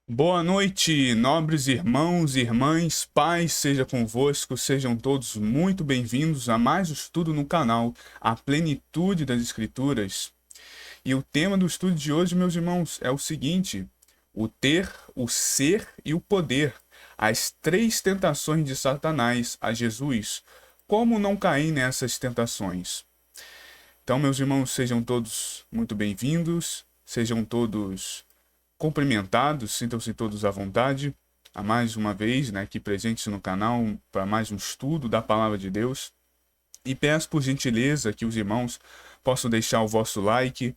Boa noite, nobres irmãos e irmãs, paz seja convosco, sejam todos muito bem-vindos a mais um estudo no canal A Plenitude das Escrituras. E o tema do estudo de hoje, meus irmãos, é o seguinte: o ter, o ser e o poder, as três tentações de Satanás a Jesus. Como não cair nessas tentações? Então, meus irmãos, sejam todos muito bem-vindos, sejam todos cumprimentados, sintam-se todos à vontade, a mais uma vez, né, aqui presentes no canal para mais um estudo da Palavra de Deus. E peço por gentileza que os irmãos possam deixar o vosso like,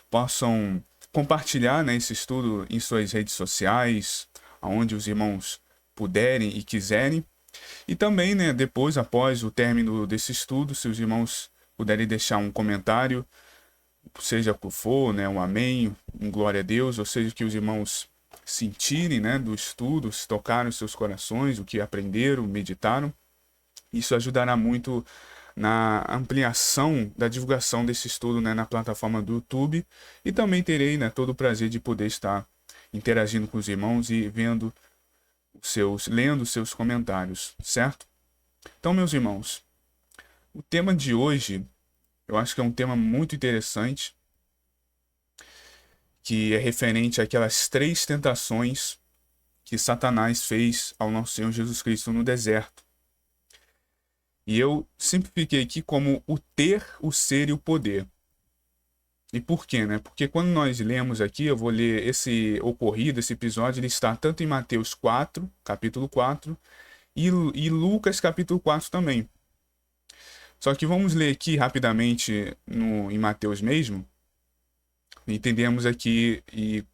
possam compartilhar, né, esse estudo em suas redes sociais, aonde os irmãos puderem e quiserem. E também, né, depois, após o término desse estudo, se os irmãos puderem deixar um comentário, seja o que for, né, um amém, um glória a Deus, ou seja, que os irmãos sentirem, né, do estudo, se tocaram os seus corações, o que aprenderam, meditaram. Isso ajudará muito na ampliação da divulgação desse estudo, né, na plataforma do YouTube, e também terei, né, todo o prazer de poder estar interagindo com os irmãos e lendo os seus comentários, certo? Então, meus irmãos, o tema de hoje, eu acho que é um tema muito interessante, que é referente àquelas três tentações que Satanás fez ao nosso Senhor Jesus Cristo no deserto. E eu simplifiquei aqui como o ter, o ser e o poder. E por quê, né? Porque quando nós lemos aqui, eu vou ler esse ocorrido, esse episódio, ele está tanto em Mateus 4, capítulo 4, e Lucas, capítulo 4 também. Só que vamos ler aqui rapidamente em Mateus mesmo, entendemos aqui e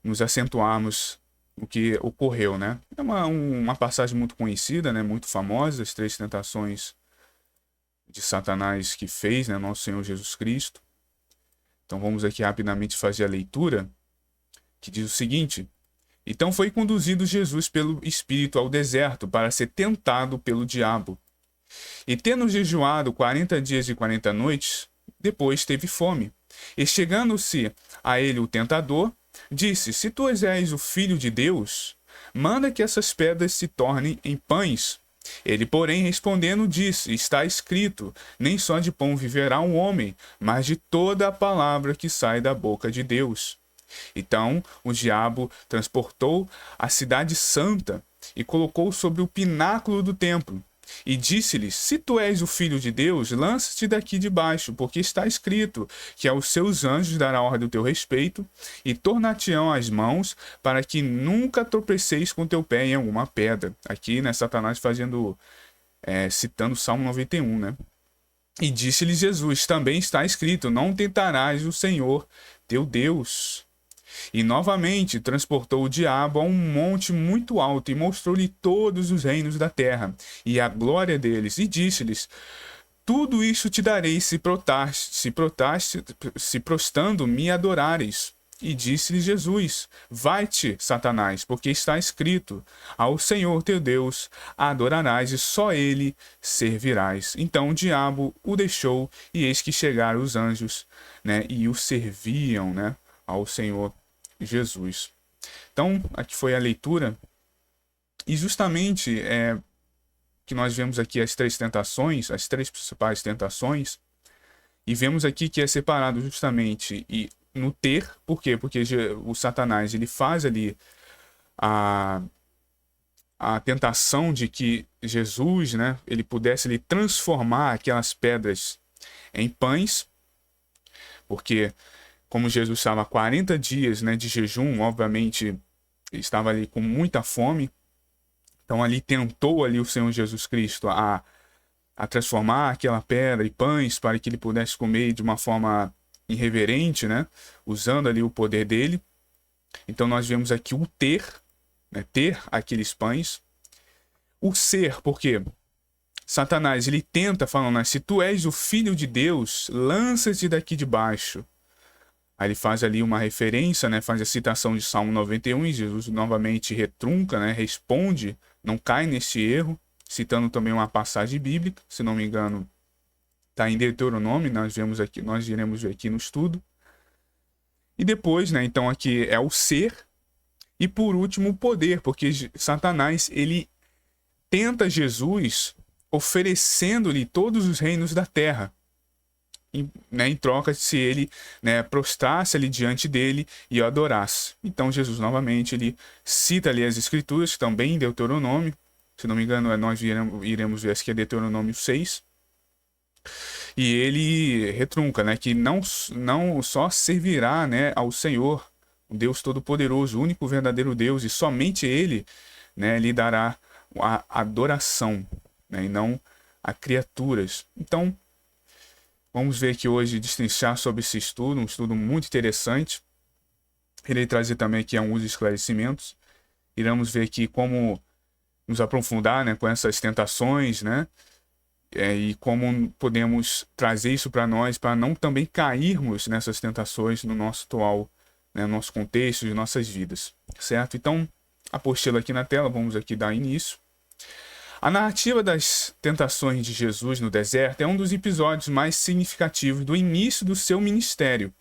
nos acentuarmos o que ocorreu, né? É uma passagem muito conhecida, né? Muito famosa, as três tentações de Satanás que fez, né? Nosso Senhor Jesus Cristo. Então vamos aqui rapidamente fazer a leitura, que diz o seguinte: Então foi conduzido Jesus pelo Espírito ao deserto para ser tentado pelo diabo. E tendo jejuado 40 dias e 40 noites, depois teve fome. E chegando-se a ele o tentador, disse: Se tu és o filho de Deus, manda que essas pedras se tornem em pães. Ele, porém, respondendo, disse: Está escrito: Nem só de pão viverá um homem, mas de toda a palavra que sai da boca de Deus. Então o diabo transportou a cidade santa e colocou sobre o pináculo do templo. E disse-lhes: Se tu és o filho de Deus, lança-te daqui de baixo, porque está escrito que aos seus anjos dará ordem do teu respeito, e tornar-te-ão as mãos, para que nunca tropeceis com teu pé em alguma pedra. Aqui, né, Satanás citando o Salmo 91, né? E disse-lhes Jesus: Também está escrito: Não tentarás o Senhor teu Deus. E novamente transportou o diabo a um monte muito alto e mostrou-lhe todos os reinos da terra e a glória deles, e disse-lhes: Tudo isso te darei se prostrando me adorares. E disse-lhe Jesus: Vai-te, Satanás, porque está escrito: Ao Senhor teu Deus adorarás e só ele servirás. Então o diabo o deixou, e eis que chegaram os anjos, né, e o serviam, né, ao Senhor Jesus. Então, aqui foi a leitura, e justamente que nós vemos aqui as três tentações, as três principais tentações, e vemos aqui que é separado justamente no ter. Por quê? Porque o Satanás ele faz ali a, a tentação de que Jesus, né, ele pudesse ele transformar aquelas pedras em pães, porque como Jesus estava 40 dias, né, de jejum, obviamente estava ali com muita fome. Então ali tentou ali o Senhor Jesus Cristo a transformar aquela pedra em pães para que ele pudesse comer de uma forma irreverente, né? Usando ali o poder dele. Então nós vemos aqui o ter, né? Ter aqueles pães. O ser, porque Satanás ele tenta falando, né? Se tu és o filho de Deus, lança-te daqui de baixo. Aí ele faz ali uma referência, né? Faz a citação de Salmo 91 e Jesus novamente retrunca, né? Responde, não cai nesse erro, citando também uma passagem bíblica, se não me engano, está em Deuteronômio, nós iremos ver aqui no estudo. E depois, né? Então aqui é o ser, E por último, o poder, porque Satanás, ele tenta Jesus oferecendo-lhe todos os reinos da terra, em troca se ele, prostrasse ali diante dele e o adorasse. Então Jesus novamente ele cita ali as escrituras, também em Deuteronômio, se não me engano nós iremos ver, acho que é Deuteronômio 6, e ele retrunca, que não só servirá, ao Senhor, o Deus Todo-Poderoso, o único verdadeiro Deus, e somente ele, lhe dará a adoração, e não a criaturas. Então, vamos ver aqui hoje, destrinchar sobre esse estudo, um estudo muito interessante. Irei trazer também aqui alguns esclarecimentos. Iremos ver aqui como nos aprofundar, com essas tentações, e como podemos trazer isso para nós, para não também cairmos nessas tentações no nosso atual, no nosso contexto de nossas vidas, certo? Então, apostila aqui na tela, vamos aqui dar início. A narrativa das tentações de Jesus no deserto é um dos episódios mais significativos do início do seu ministério.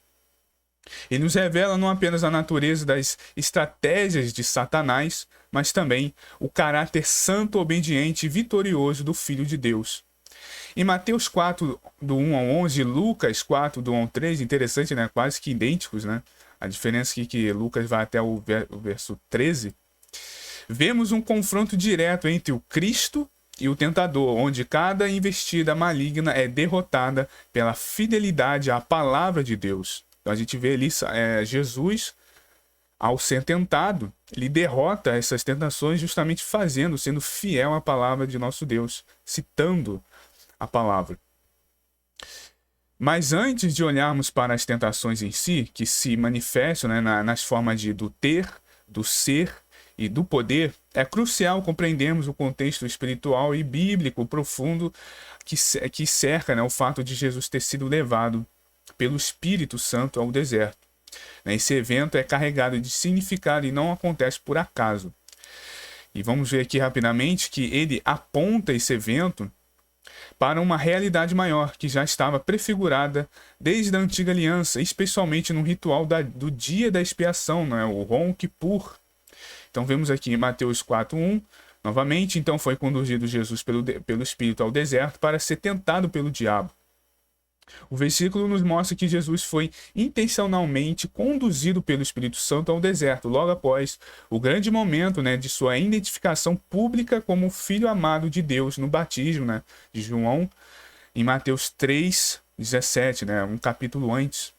Ele nos revela não apenas a natureza das estratégias de Satanás, mas também o caráter santo, obediente e vitorioso do Filho de Deus. Em Mateus 4, do 1 ao 11, Lucas 4, do 1 ao 13, interessante, quase que idênticos, A diferença aqui é que Lucas vai até o verso 13. Vemos um confronto direto entre o Cristo e o tentador, onde cada investida maligna é derrotada pela fidelidade à palavra de Deus. Então a gente vê ali Jesus, ao ser tentado, ele derrota essas tentações justamente sendo fiel à palavra de nosso Deus, citando a palavra. Mas antes de olharmos para as tentações em si, que se manifestam nas formas do ter, do ser e do poder, é crucial compreendermos o contexto espiritual e bíblico profundo que cerca o fato de Jesus ter sido levado pelo Espírito Santo ao deserto. Esse evento é carregado de significado e não acontece por acaso. E vamos ver aqui rapidamente que ele aponta esse evento para uma realidade maior que já estava prefigurada desde a antiga aliança, especialmente no ritual do dia da expiação, o Yom Kippur. Então vemos aqui em Mateus 4:1, novamente, então foi conduzido Jesus pelo Espírito ao deserto para ser tentado pelo diabo. O versículo nos mostra que Jesus foi intencionalmente conduzido pelo Espírito Santo ao deserto, logo após o grande momento de sua identificação pública como filho amado de Deus no batismo de João, em Mateus 3:17, um capítulo antes.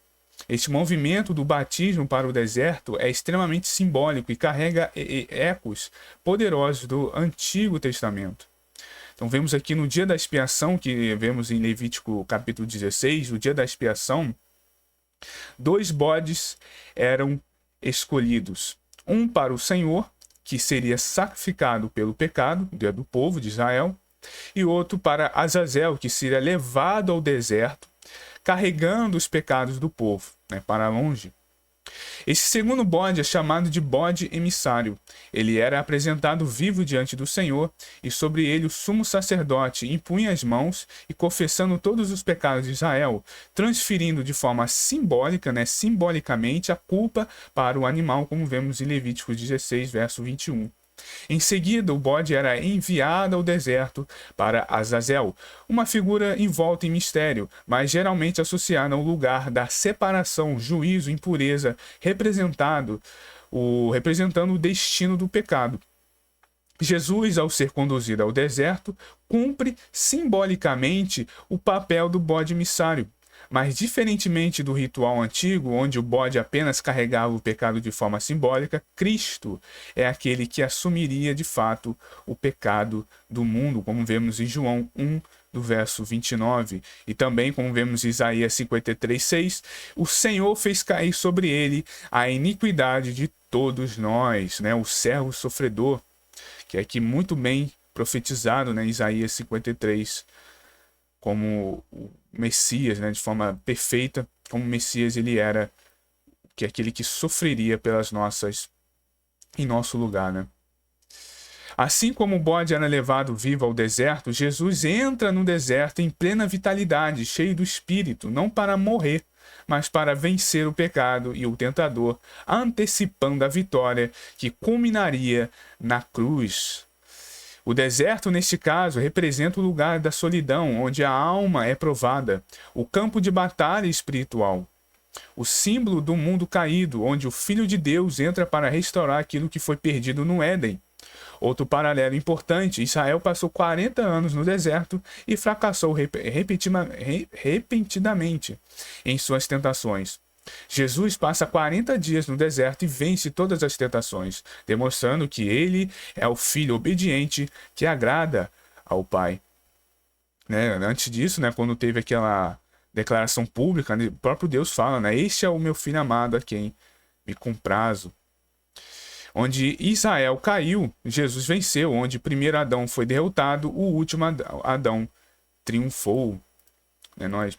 Este movimento do batismo para o deserto é extremamente simbólico e carrega ecos poderosos do Antigo Testamento. Então vemos aqui no dia da expiação, que vemos em Levítico capítulo 16, o dia da expiação, 2 bodes eram escolhidos. Um para o Senhor, que seria sacrificado pelo pecado do povo de Israel, e outro para Azazel, que seria levado ao deserto, carregando os pecados do povo, para longe. Esse segundo bode é chamado de bode emissário. Ele era apresentado vivo diante do Senhor, e sobre ele o sumo sacerdote impunha as mãos e, confessando todos os pecados de Israel, transferindo de forma simbólica, simbolicamente, a culpa para o animal, como vemos em Levítico 16, verso 21. Em seguida, o bode era enviado ao deserto para Azazel, uma figura envolta em mistério, mas geralmente associada ao lugar da separação, juízo, impureza, representando o destino do pecado. Jesus, ao ser conduzido ao deserto, cumpre simbolicamente o papel do bode emissário. Mas, diferentemente do ritual antigo, onde o bode apenas carregava o pecado de forma simbólica, Cristo é aquele que assumiria de fato o pecado do mundo, como vemos em João 1, do verso 29. E também, como vemos em Isaías 53:6, o Senhor fez cair sobre ele a iniquidade de todos nós, o servo sofredor, que é aqui muito bem profetizado em Isaías 53, como o Messias, de forma perfeita, como o Messias ele era, que é aquele que sofreria em nosso lugar, Assim como o bode era levado vivo ao deserto, Jesus entra no deserto em plena vitalidade, cheio do Espírito, não para morrer, mas para vencer o pecado e o tentador, antecipando a vitória que culminaria na cruz. O deserto, neste caso, representa o lugar da solidão, onde a alma é provada, o campo de batalha espiritual, o símbolo do mundo caído, onde o Filho de Deus entra para restaurar aquilo que foi perdido no Éden. Outro paralelo importante: Israel passou 40 anos no deserto e fracassou repentinamente em suas tentações. Jesus passa 40 dias no deserto e vence todas as tentações, demonstrando que ele é o filho obediente que agrada ao Pai. Antes disso, quando teve aquela declaração pública, o próprio Deus fala, este é o meu filho amado a quem me comprazo. Onde Israel caiu, Jesus venceu. Onde o primeiro Adão foi derrotado, o último Adão triunfou. Nós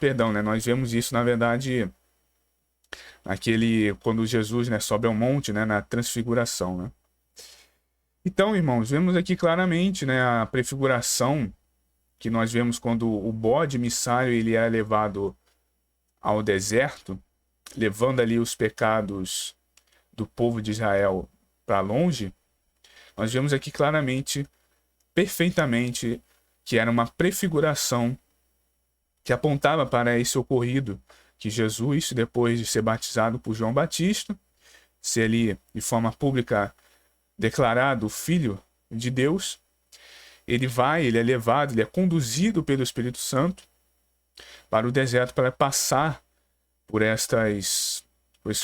vemos isso, na verdade, quando Jesus sobe ao monte, na transfiguração. Então, irmãos, vemos aqui claramente a prefiguração que nós vemos quando o bode emissário ele é levado ao deserto, levando ali os pecados do povo de Israel para longe. Nós vemos aqui claramente, perfeitamente, que era uma prefiguração que apontava para esse ocorrido, que Jesus, depois de ser batizado por João Batista, ser ali de forma pública declarado Filho de Deus, ele é levado, ele é conduzido pelo Espírito Santo para o deserto para passar por esses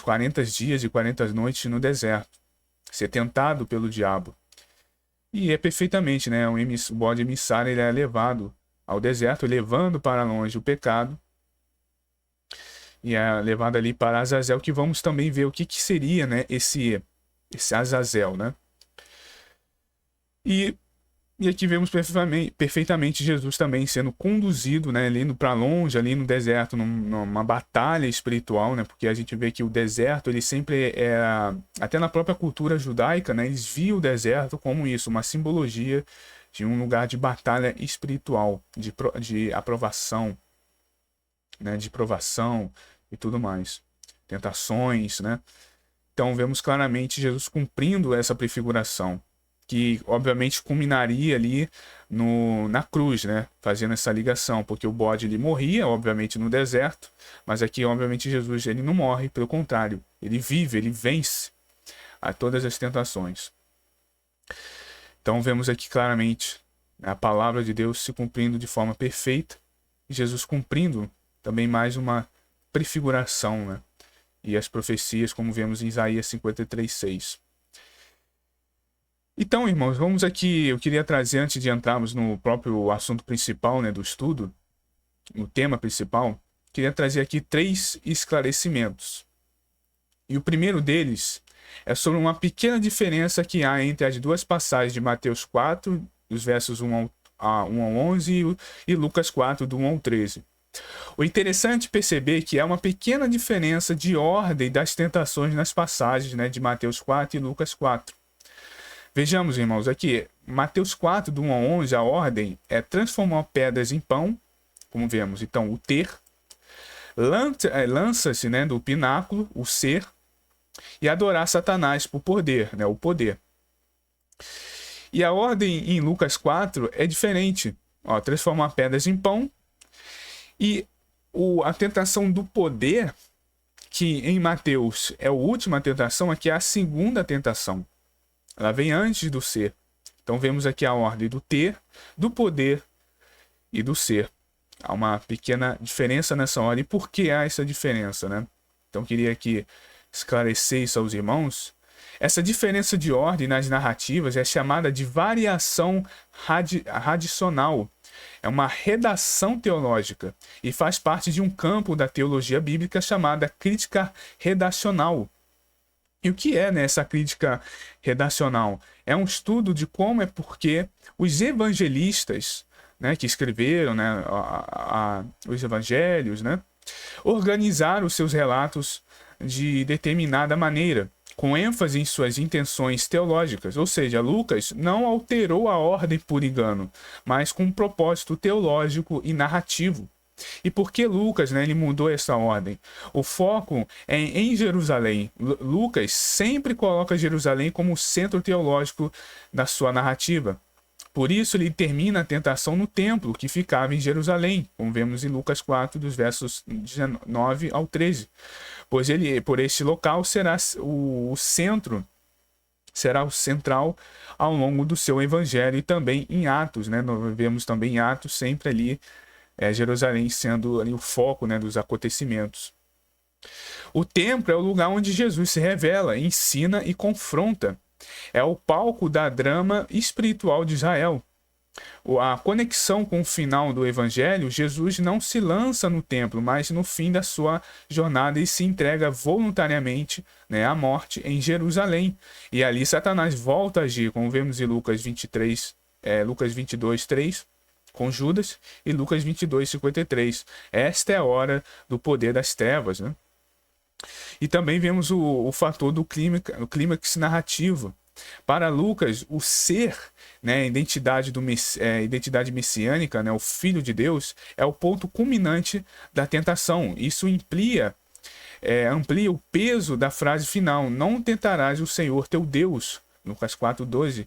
40 dias e 40 noites no deserto, ser tentado pelo diabo. E é perfeitamente, o bode emissário ele é levado ao deserto, levando para longe o pecado, e é levado ali para Azazel, que vamos também ver o que seria esse Azazel. E aqui vemos perfeitamente Jesus também sendo conduzido, indo para longe, ali no deserto, numa batalha espiritual, porque a gente vê que o deserto, ele sempre até na própria cultura judaica, eles viam o deserto como isso, uma simbologia de um lugar de batalha espiritual, de aprovação, de provação e tudo mais, tentações, Então vemos claramente Jesus cumprindo essa prefiguração, que obviamente culminaria ali na cruz, fazendo essa ligação, porque o bode ele morria, obviamente, no deserto, mas aqui, obviamente, Jesus ele não morre, pelo contrário, ele vive, ele vence a todas as tentações. Então vemos aqui claramente a palavra de Deus se cumprindo de forma perfeita, e Jesus cumprindo também mais uma prefiguração, e as profecias, como vemos em Isaías 53:6. Então, irmãos, vamos aqui, eu queria trazer, antes de entrarmos no próprio assunto principal, do estudo, no tema principal, queria trazer aqui 3 esclarecimentos. E o primeiro deles é sobre uma pequena diferença que há entre as duas passagens de Mateus 4, dos versos 1 ao 11, e Lucas 4, do 1 ao 13. O interessante é perceber que há uma pequena diferença de ordem das tentações nas passagens de Mateus 4 e Lucas 4. Vejamos, irmãos, aqui, Mateus 4, do 1 ao 11, a ordem é transformar pedras em pão, como vemos, então, o ter, lança-se do pináculo, o ser, e adorar Satanás por poder, o poder. E a ordem em Lucas 4 é diferente, transformar pedras em pão, e a tentação do poder, que em Mateus é a última tentação, aqui é a segunda tentação. Ela vem antes do ser. Então vemos aqui a ordem do ter, do poder e do ser. Há uma pequena diferença nessa ordem. E por que há essa diferença, Então queria aqui esclarecer isso aos irmãos. Essa diferença de ordem nas narrativas é chamada de variação radicional. É uma redação teológica e faz parte de um campo da teologia bíblica chamada crítica redacional. E o que é essa crítica redacional? É um estudo de como é porque os evangelistas, que escreveram os evangelhos, organizaram os seus relatos de determinada maneira, com ênfase em suas intenções teológicas. Ou seja, Lucas não alterou a ordem por engano, mas com um propósito teológico e narrativo. E por que Lucas, né, ele mudou essa ordem? O foco é em Jerusalém. Lucas sempre coloca Jerusalém como centro teológico da sua narrativa. Por isso ele termina a tentação no templo, que ficava em Jerusalém, como vemos em Lucas 4, dos versos 19 ao 13. Pois por este local será o centro, será o central ao longo do seu evangelho e também em Atos, né? Nós vemos também em Atos sempre ali Jerusalém sendo ali o foco, né, dos acontecimentos. O templo é o lugar onde Jesus se revela, ensina e confronta. É o palco da drama espiritual de Israel. A conexão com o final do evangelho, Jesus não se lança no templo, mas no fim da sua jornada e se entrega voluntariamente, né, à morte em Jerusalém. E ali Satanás volta a agir, como vemos em Lucas 23, Lucas 22, 3, com Judas, e Lucas 22, 53. Esta é a hora do poder das trevas, né? E também vemos o fator do clímax narrativo. Para Lucas, o ser, né, a identidade identidade messiânica, né, o Filho de Deus, é o ponto culminante da tentação. Isso amplia o peso da frase final: não tentarás o Senhor teu Deus, Lucas 4,12,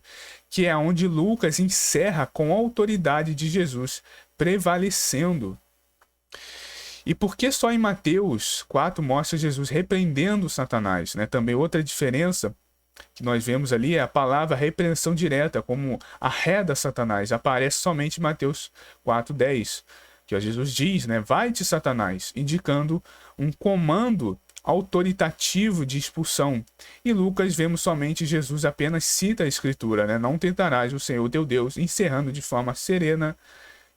que é onde Lucas encerra com a autoridade de Jesus prevalecendo. E por que só em Mateus 4 mostra Jesus repreendendo Satanás, né? Também outra diferença que nós vemos ali é a palavra repreensão direta, como arreda Satanás, aparece somente em Mateus 4,10, que Jesus diz, né, vai-te Satanás, indicando um comando autoritativo de expulsão. E Lucas vemos somente Jesus apenas cita a escritura, né, não tentarás o Senhor teu Deus, encerrando de forma serena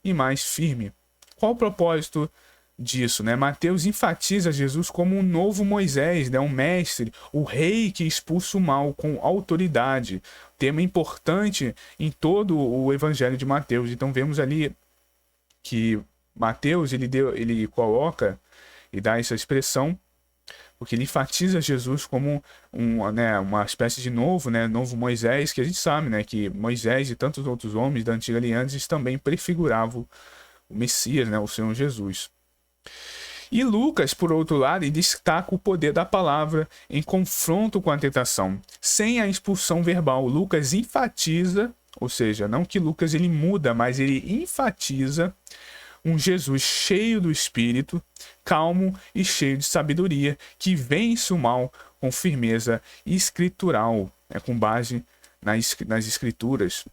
e mais firme. Qual o propósito disso, né? Mateus enfatiza Jesus como um novo Moisés, né? Um mestre, o rei que expulsa o mal com autoridade. Tema importante em todo o evangelho de Mateus. Então vemos ali que Mateus ele coloca e dá essa expressão porque ele enfatiza Jesus como uma espécie de novo Moisés, que a gente sabe, né, que Moisés e tantos outros homens da antiga aliança também prefiguravam o Messias, né, o Senhor Jesus. E Lucas, por outro lado, destaca o poder da palavra em confronto com a tentação. Sem a expulsão verbal, Lucas enfatiza, ou seja, não que Lucas ele muda, mas ele enfatiza um Jesus cheio do Espírito, calmo e cheio de sabedoria, que vence o mal com firmeza escritural, com base nas Escrituras.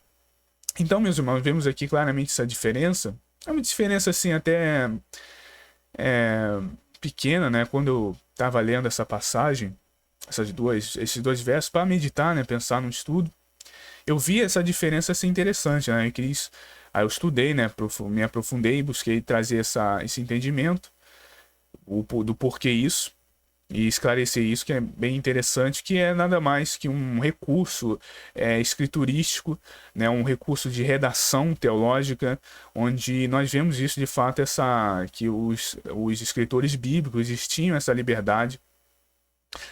Então, meus irmãos, vemos aqui claramente essa diferença. É uma diferença assim até pequena, né? Quando eu estava lendo essa passagem, esses dois versos, para meditar, né? Pensar no estudo, eu vi essa diferença assim interessante, né? Aí eu estudei, né? Me aprofundei e busquei trazer esse entendimento do porquê isso e esclarecer isso, que é bem interessante, que é nada mais que um recurso escriturístico, né, um recurso de redação teológica, onde nós vemos isso de fato, que os escritores bíblicos tinham essa liberdade.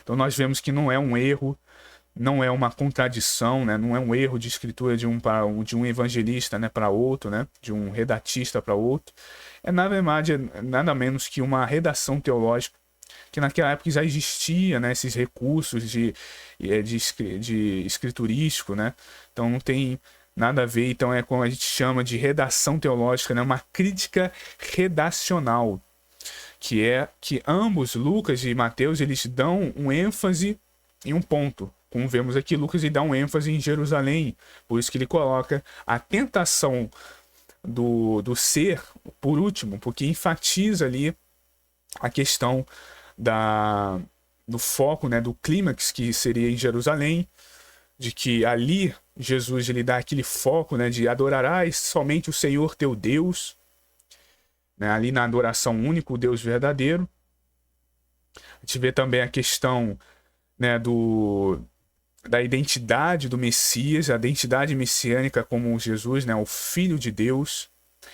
Então nós vemos que não é um erro, não é uma contradição, né, não é um erro de escritura de um evangelista, né, para outro, né, de um redatista para outro. É nada menos que uma redação teológica, que naquela época já existia, né, esses recursos de escriturístico, né? Então não tem nada a ver. Então é como a gente chama de redação teológica, né? Uma crítica redacional, que é que ambos, Lucas e Mateus, eles dão um ênfase em um ponto. Como vemos aqui, Lucas ele dá um ênfase em Jerusalém, por isso que ele coloca a tentação do ser por último, porque enfatiza ali a questão do foco, né, do clímax que seria em Jerusalém, de que ali Jesus ele dá aquele foco, né, de adorarás somente o Senhor teu Deus, né, ali na adoração única, o Deus verdadeiro. A gente vê também a questão, né, da identidade do Messias, a identidade messiânica como Jesus, né, o Filho de Deus.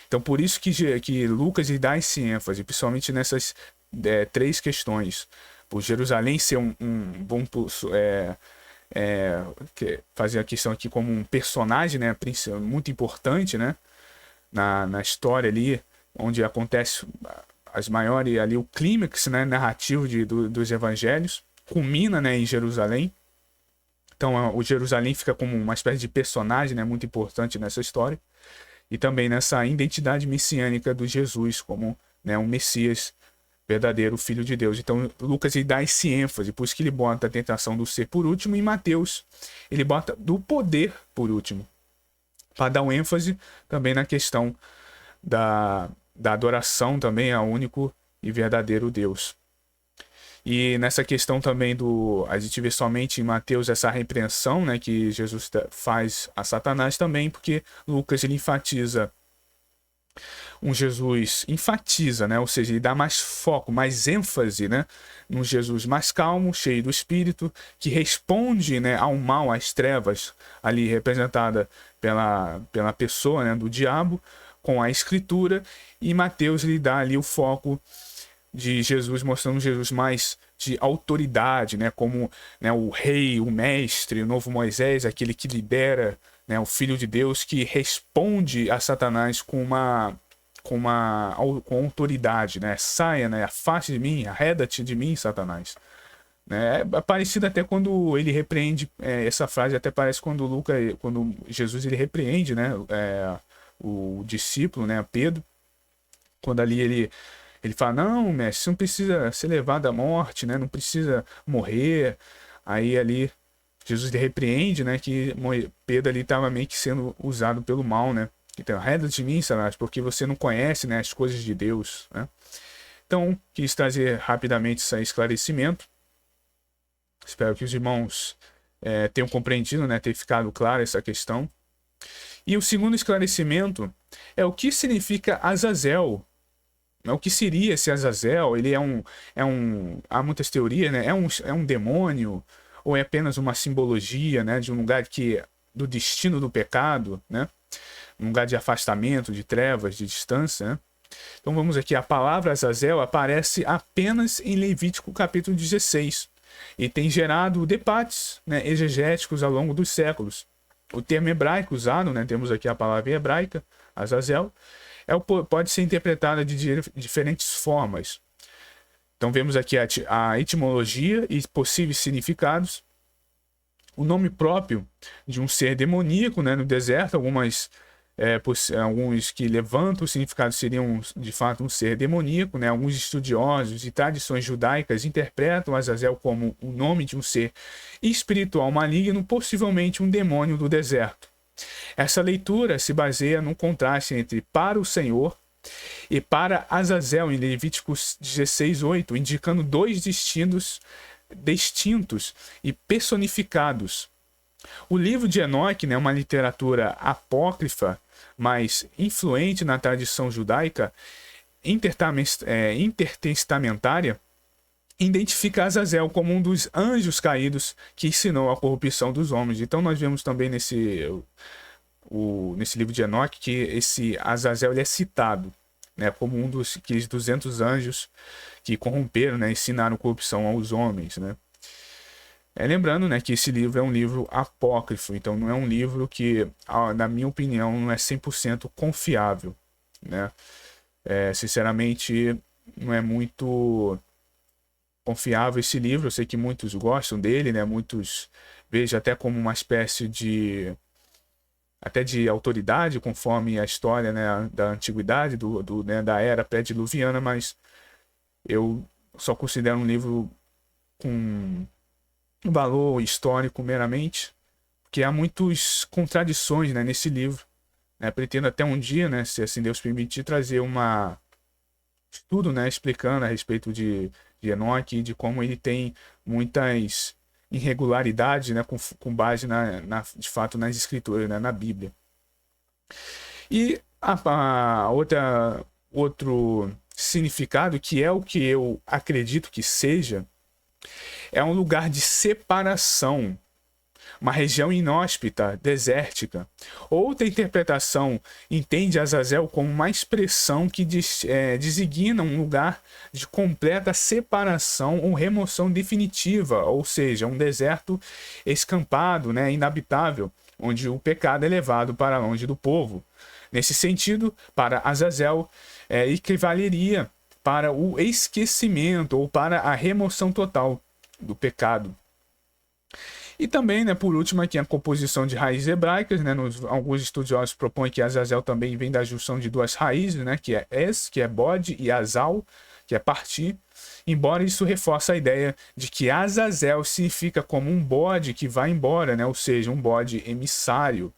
Então por isso que Lucas ele dá esse ênfase, principalmente nessas três questões. Por Jerusalém ser um bom fazer a questão aqui como um personagem, né, muito importante, né, na história ali onde acontece as maiores ali, o clímax, né, narrativo dos evangelhos, culmina, né, em Jerusalém. Então o Jerusalém fica como uma espécie de personagem, né, muito importante nessa história, e também nessa identidade messiânica do Jesus como, né, um Messias verdadeiro, Filho de Deus. Então Lucas ele dá esse ênfase, por isso que ele bota a tentação do ser por último, e Mateus ele bota do poder por último, para dar um ênfase também na questão da adoração também ao único e verdadeiro Deus. E nessa questão também a gente vê somente em Mateus essa repreensão, né, que Jesus faz a Satanás também, porque Lucas ele enfatiza né, ou seja, ele dá mais foco, mais ênfase, né, num Jesus mais calmo, cheio do Espírito, que responde, né, ao mal, às trevas, ali representada pela pessoa, né, do diabo, com a Escritura, e Mateus lhe dá ali o foco de Jesus, mostrando Jesus mais de autoridade, né, como, né, o rei, o mestre, o novo Moisés, aquele que libera, né, o Filho de Deus, que responde a Satanás com autoridade, né, saia, né, afaste de mim, arreda-te de mim, Satanás. Né, é parecido até quando ele repreende, essa frase até parece quando Jesus ele repreende, né, o discípulo, né, Pedro, quando ali ele fala, não, mestre, você não precisa ser levado à morte, né, não precisa morrer. Aí ali Jesus ele repreende, né, que Pedro ali estava meio que sendo usado pelo mal, né. Então, arreda de mim, Satanás, porque você não conhece, né, as coisas de Deus, né. Então, quis trazer rapidamente esse esclarecimento. Espero que os irmãos tenham compreendido, né, ter ficado claro essa questão. E o segundo esclarecimento é o que significa Azazel. O que seria esse Azazel? Ele há muitas teorias, né? É um demônio ou é apenas uma simbologia, né, de um lugar do destino do pecado, né? Um lugar de afastamento, de trevas, de distância, né? Então vamos aqui, a palavra Azazel aparece apenas em Levítico capítulo 16 e tem gerado debates, né, exegéticos ao longo dos séculos. O termo hebraico usado, né, temos aqui a palavra hebraica, Azazel, pode ser interpretada de diferentes formas. Então vemos aqui a etimologia e possíveis significados. O nome próprio de um ser demoníaco, né, no deserto, alguns que levantam o significado seriam de fato um ser demoníaco, né? Alguns estudiosos e tradições judaicas interpretam Azazel como o nome de um ser espiritual maligno, possivelmente um demônio do deserto. Essa leitura se baseia no contraste entre para o Senhor e para Azazel em Levíticos 16:8, indicando dois distintos e personificados. O livro de Enoque, né, uma literatura apócrifa, mas influente na tradição judaica intertestamentária, identifica Azazel como um dos anjos caídos que ensinou a corrupção dos homens. Então nós vemos também nesse livro de Enoque que esse Azazel ele é citado, né, como um dos 200 anjos que corromperam, né, ensinaram corrupção aos homens, né. Lembrando, né, que esse livro é um livro apócrifo, então não é um livro que, na minha opinião, não é 100% confiável, né. Sinceramente, não é muito confiável esse livro. Eu sei que muitos gostam dele, né, muitos vejam até como uma espécie de autoridade, conforme a história, né, da antiguidade, né, da era pré-diluviana, mas eu só considero um livro com um valor histórico meramente, porque há muitas contradições, né, nesse livro. Pretendo até um dia, né, se assim Deus permitir, trazer estudo, né, explicando a respeito de Enoque, de como ele tem muitas irregularidades, né, com base de fato nas escrituras, né, na Bíblia. E outro significado, que é o que eu acredito que seja, é um lugar de separação, uma região inóspita, desértica. Outra interpretação entende Azazel como uma expressão que designa um lugar de completa separação ou remoção definitiva, ou seja, um deserto escampado, né, inabitável, onde o pecado é levado para longe do povo. Nesse sentido, para Azazel, equivaleria para o esquecimento ou para a remoção total do pecado. E também, né, por último, aqui a composição de raízes hebraicas, né, alguns estudiosos propõem que Azazel também vem da junção de duas raízes, né, que é es, que é bode, e azal, que é partir, embora isso reforce a ideia de que Azazel significa como um bode que vai embora, né, ou seja, um bode emissário,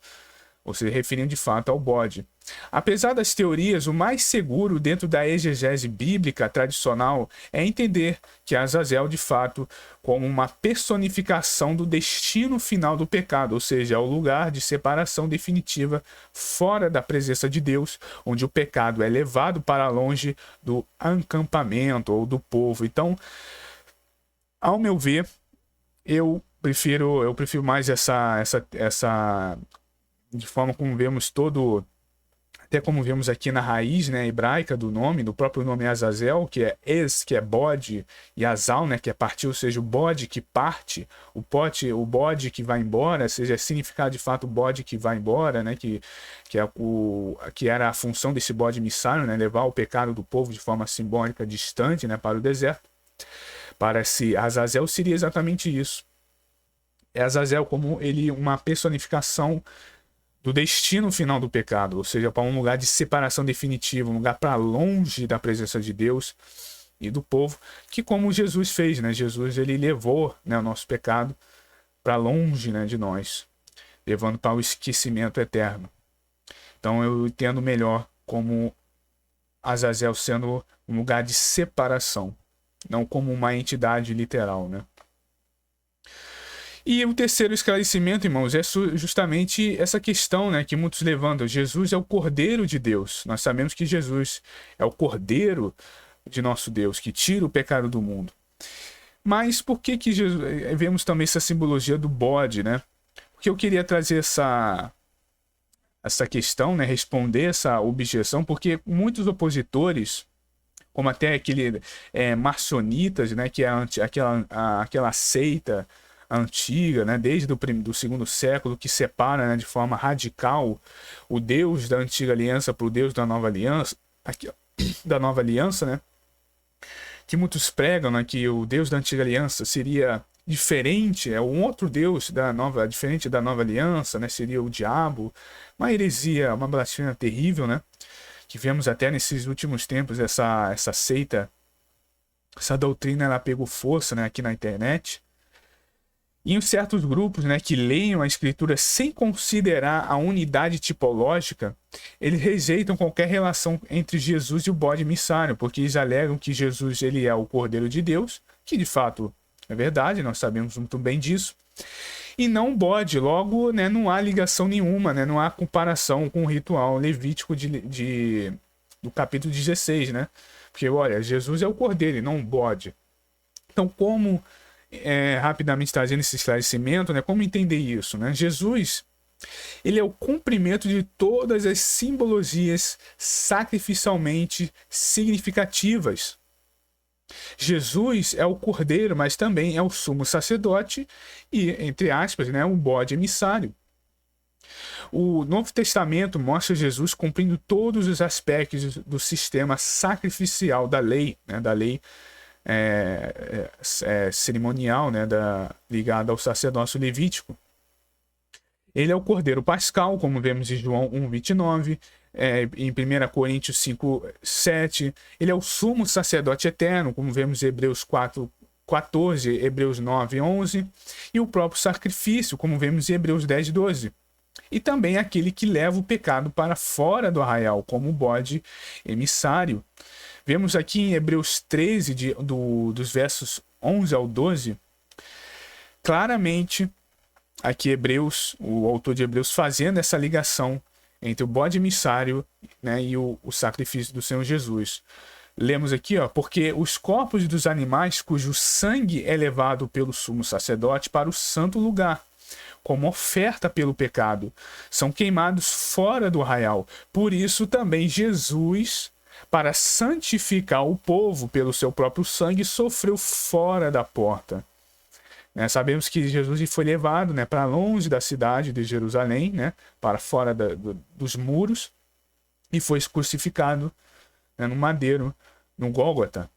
ou seja, referindo de fato ao bode. Apesar das teorias, o mais seguro dentro da exegese bíblica tradicional é entender que Azazel, de fato, como uma personificação do destino final do pecado, ou seja, é o lugar de separação definitiva fora da presença de Deus, onde o pecado é levado para longe do acampamento ou do povo. Então, ao meu ver, eu prefiro mais essa de forma como vemos até como vemos aqui na raiz, né, hebraica do nome, do próprio nome Azazel, que é es, que é bode, e Azal, né, que é partir, ou seja, o bode que parte, o bode que vai embora, seja, significar de fato o bode que vai embora, né, que era a função desse bode emissário, né, levar o pecado do povo de forma simbólica distante, né, para o deserto. Para si, Azazel seria exatamente isso. É Azazel como uma personificação do destino final do pecado, ou seja, para um lugar de separação definitiva, um lugar para longe da presença de Deus e do povo, que como Jesus fez, né? Jesus ele levou, né, o nosso pecado para longe, né, de nós, levando para o esquecimento eterno. Então eu entendo melhor como Azazel sendo um lugar de separação, não como uma entidade literal, né? E o terceiro esclarecimento, irmãos, é justamente essa questão, né, que muitos levantam. Jesus é o Cordeiro de Deus. Nós sabemos que Jesus é o Cordeiro de nosso Deus, que tira o pecado do mundo. Mas por que Jesus... vemos também essa simbologia do bode, né? Porque eu queria trazer essa questão, né, responder essa objeção, porque muitos opositores, como até aquele marcionitas, né, que é aquela seita antiga, né, desde do segundo século, que separa, né, de forma radical o Deus da antiga aliança para o Deus da nova aliança, né, que muitos pregam, né, que o Deus da antiga aliança seria diferente, é um outro Deus diferente da nova aliança, né, seria o diabo, uma heresia, uma blasfêmia terrível, né, que vemos até nesses últimos tempos essa seita, essa doutrina, ela pegou força, né, aqui na internet. E em certos grupos, né, que leiam a escritura sem considerar a unidade tipológica, eles rejeitam qualquer relação entre Jesus e o bode emissário, porque eles alegam que Jesus ele é o Cordeiro de Deus, que de fato é verdade, nós sabemos muito bem disso, e não o bode. Logo, né, não há ligação nenhuma, né, não há comparação com o ritual levítico do capítulo 16, né? Porque, olha, Jesus é o Cordeiro e não o bode. Então, como... rapidamente trazendo esse esclarecimento, né? Como entender isso, né? Jesus, ele é o cumprimento de todas as simbologias sacrificialmente significativas. Jesus é o cordeiro, mas também é o sumo sacerdote e, entre aspas, né, o bode emissário. O Novo Testamento mostra Jesus cumprindo todos os aspectos do sistema sacrificial da lei, né, cerimonial, né, ligada ao sacerdócio levítico. Ele é o Cordeiro Pascal, como vemos em João 1:29, em 1 Coríntios 5:7. Ele é o sumo sacerdote eterno, como vemos em Hebreus 4:14, Hebreus 9:11. E o próprio sacrifício, como vemos em Hebreus 10:12. E também aquele que leva o pecado para fora do arraial, como o bode emissário. Vemos aqui em Hebreus 13, dos versos 11 ao 12, claramente aqui o autor de Hebreus fazendo essa ligação entre o bode emissário, né, e o sacrifício do Senhor Jesus. Lemos aqui, porque os corpos dos animais cujo sangue é levado pelo sumo sacerdote para o santo lugar, como oferta pelo pecado, são queimados fora do arraial. Por isso também Jesus, para santificar o povo pelo seu próprio sangue, sofreu fora da porta. Sabemos que Jesus foi levado, né, para longe da cidade de Jerusalém, né, para fora dos muros, e foi crucificado né, no madeiro, no Gólgota.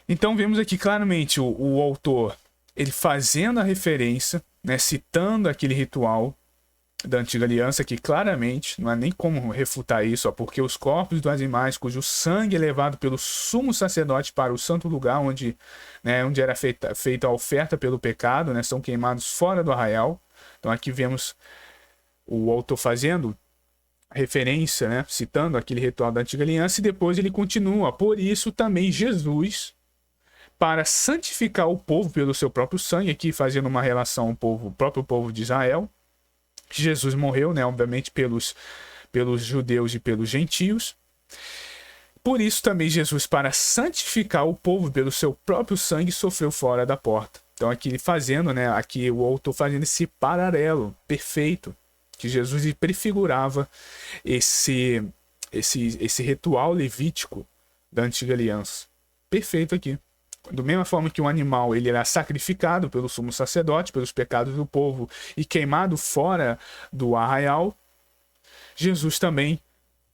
Então vemos aqui claramente o autor ele fazendo a referência, né, citando aquele ritual da antiga aliança, que claramente não há nem como refutar isso, porque os corpos dos animais cujo sangue é levado pelo sumo sacerdote para o santo lugar onde, né, onde era feita a oferta pelo pecado, né, são queimados fora do arraial. Então aqui vemos o autor fazendo referência, né, citando aquele ritual da antiga aliança, e depois ele continua: por isso também Jesus, para santificar o povo pelo seu próprio sangue, aqui fazendo uma relação ao próprio povo de Israel, Jesus morreu, né, obviamente pelos judeus e pelos gentios. Por isso também Jesus, para santificar o povo pelo seu próprio sangue, sofreu fora da porta. Então aqui fazendo, né, aqui o autor fazendo esse paralelo perfeito, que Jesus prefigurava esse ritual levítico da antiga aliança. Perfeito aqui. Da mesma forma que um animal ele era sacrificado pelo sumo sacerdote, pelos pecados do povo, e queimado fora do arraial, Jesus também,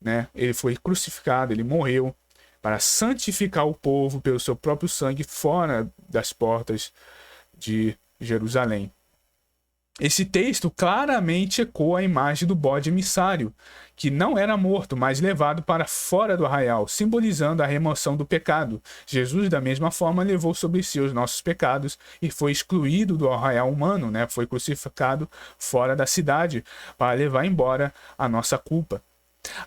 né, ele foi crucificado, ele morreu para santificar o povo pelo seu próprio sangue fora das portas de Jerusalém. Esse texto claramente ecoa a imagem do bode emissário, que não era morto, mas levado para fora do arraial, simbolizando a remoção do pecado. Jesus, da mesma forma, levou sobre si os nossos pecados e foi excluído do arraial humano, né? Foi crucificado fora da cidade para levar embora a nossa culpa.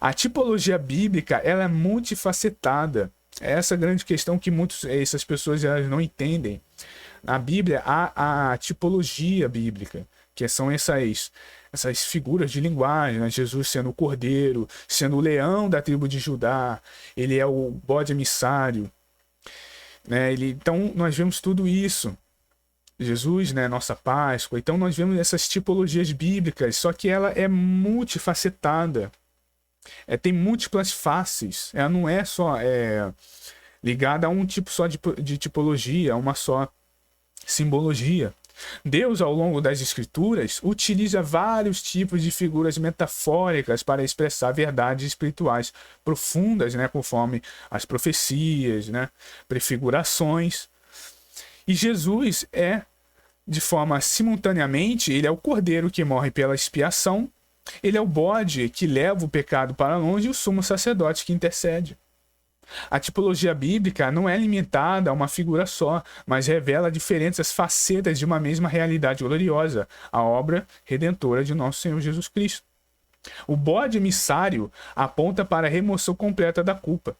A tipologia bíblica ela é multifacetada. É essa grande questão que essas pessoas elas não entendem. Na Bíblia há a tipologia bíblica, que são essas figuras de linguagem, né? Jesus sendo o cordeiro, sendo o leão da tribo de Judá, ele é o bode emissário, né? Então nós vemos tudo isso. Jesus, né, nossa Páscoa. Então nós vemos essas tipologias bíblicas, só que ela é multifacetada. Tem múltiplas faces. Ela não é só ligada a um tipo só de tipologia, a uma só simbologia. Deus, ao longo das escrituras, utiliza vários tipos de figuras metafóricas para expressar verdades espirituais profundas, né, conforme as profecias, né, prefigurações. E Jesus de forma simultaneamente, ele é o cordeiro que morre pela expiação, ele é o bode que leva o pecado para longe e o sumo sacerdote que intercede. A tipologia bíblica não é limitada a uma figura só, mas revela diferentes facetas de uma mesma realidade gloriosa, a obra redentora de nosso Senhor Jesus Cristo. O bode emissário aponta para a remoção completa da culpa.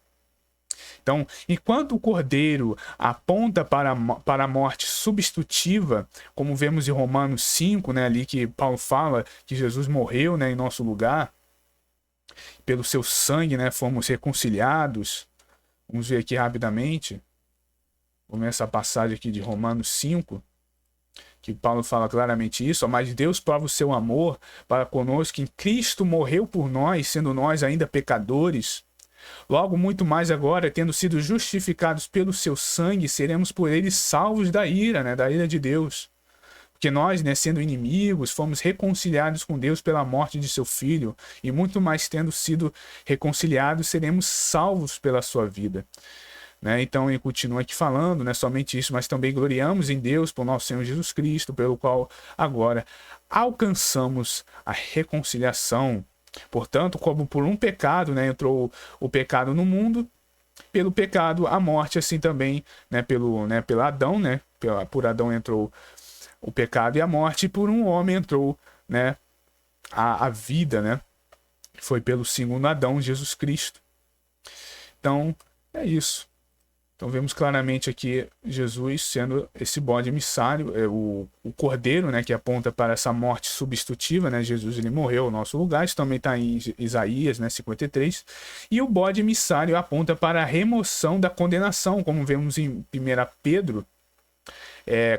Então, enquanto o cordeiro aponta para a morte substitutiva, como vemos em Romanos 5, né, ali que Paulo fala que Jesus morreu, né, em nosso lugar, pelo seu sangue, né, fomos reconciliados. Vamos ver aqui rapidamente. Vamos ver essa passagem aqui de Romanos 5, que Paulo fala claramente isso. Mas Deus prova o seu amor para conosco, que em Cristo morreu por nós, sendo nós ainda pecadores. Logo, muito mais agora, tendo sido justificados pelo seu sangue, seremos por ele salvos da ira, né, da ira de Deus. Porque nós, né, sendo inimigos, fomos reconciliados com Deus pela morte de seu Filho, e muito mais tendo sido reconciliados, seremos salvos pela sua vida. Né? Então ele continua aqui falando, né, somente isso, mas também gloriamos em Deus por nosso Senhor Jesus Cristo, pelo qual agora alcançamos a reconciliação. Portanto, como por um pecado, né, entrou o pecado no mundo, pelo pecado a morte, assim também, né, pelo Adão, né, por Adão entrou o pecado e a morte, e por um homem entrou, né, a vida, né? Foi pelo segundo Adão, Jesus Cristo. Então, é isso. Então vemos claramente aqui Jesus sendo esse bode emissário, o cordeiro, né, que aponta para essa morte substitutiva, né? Jesus ele morreu no nosso lugar, isso também está em Isaías, né, 53. E o bode emissário aponta para a remoção da condenação, como vemos em 1 Pedro,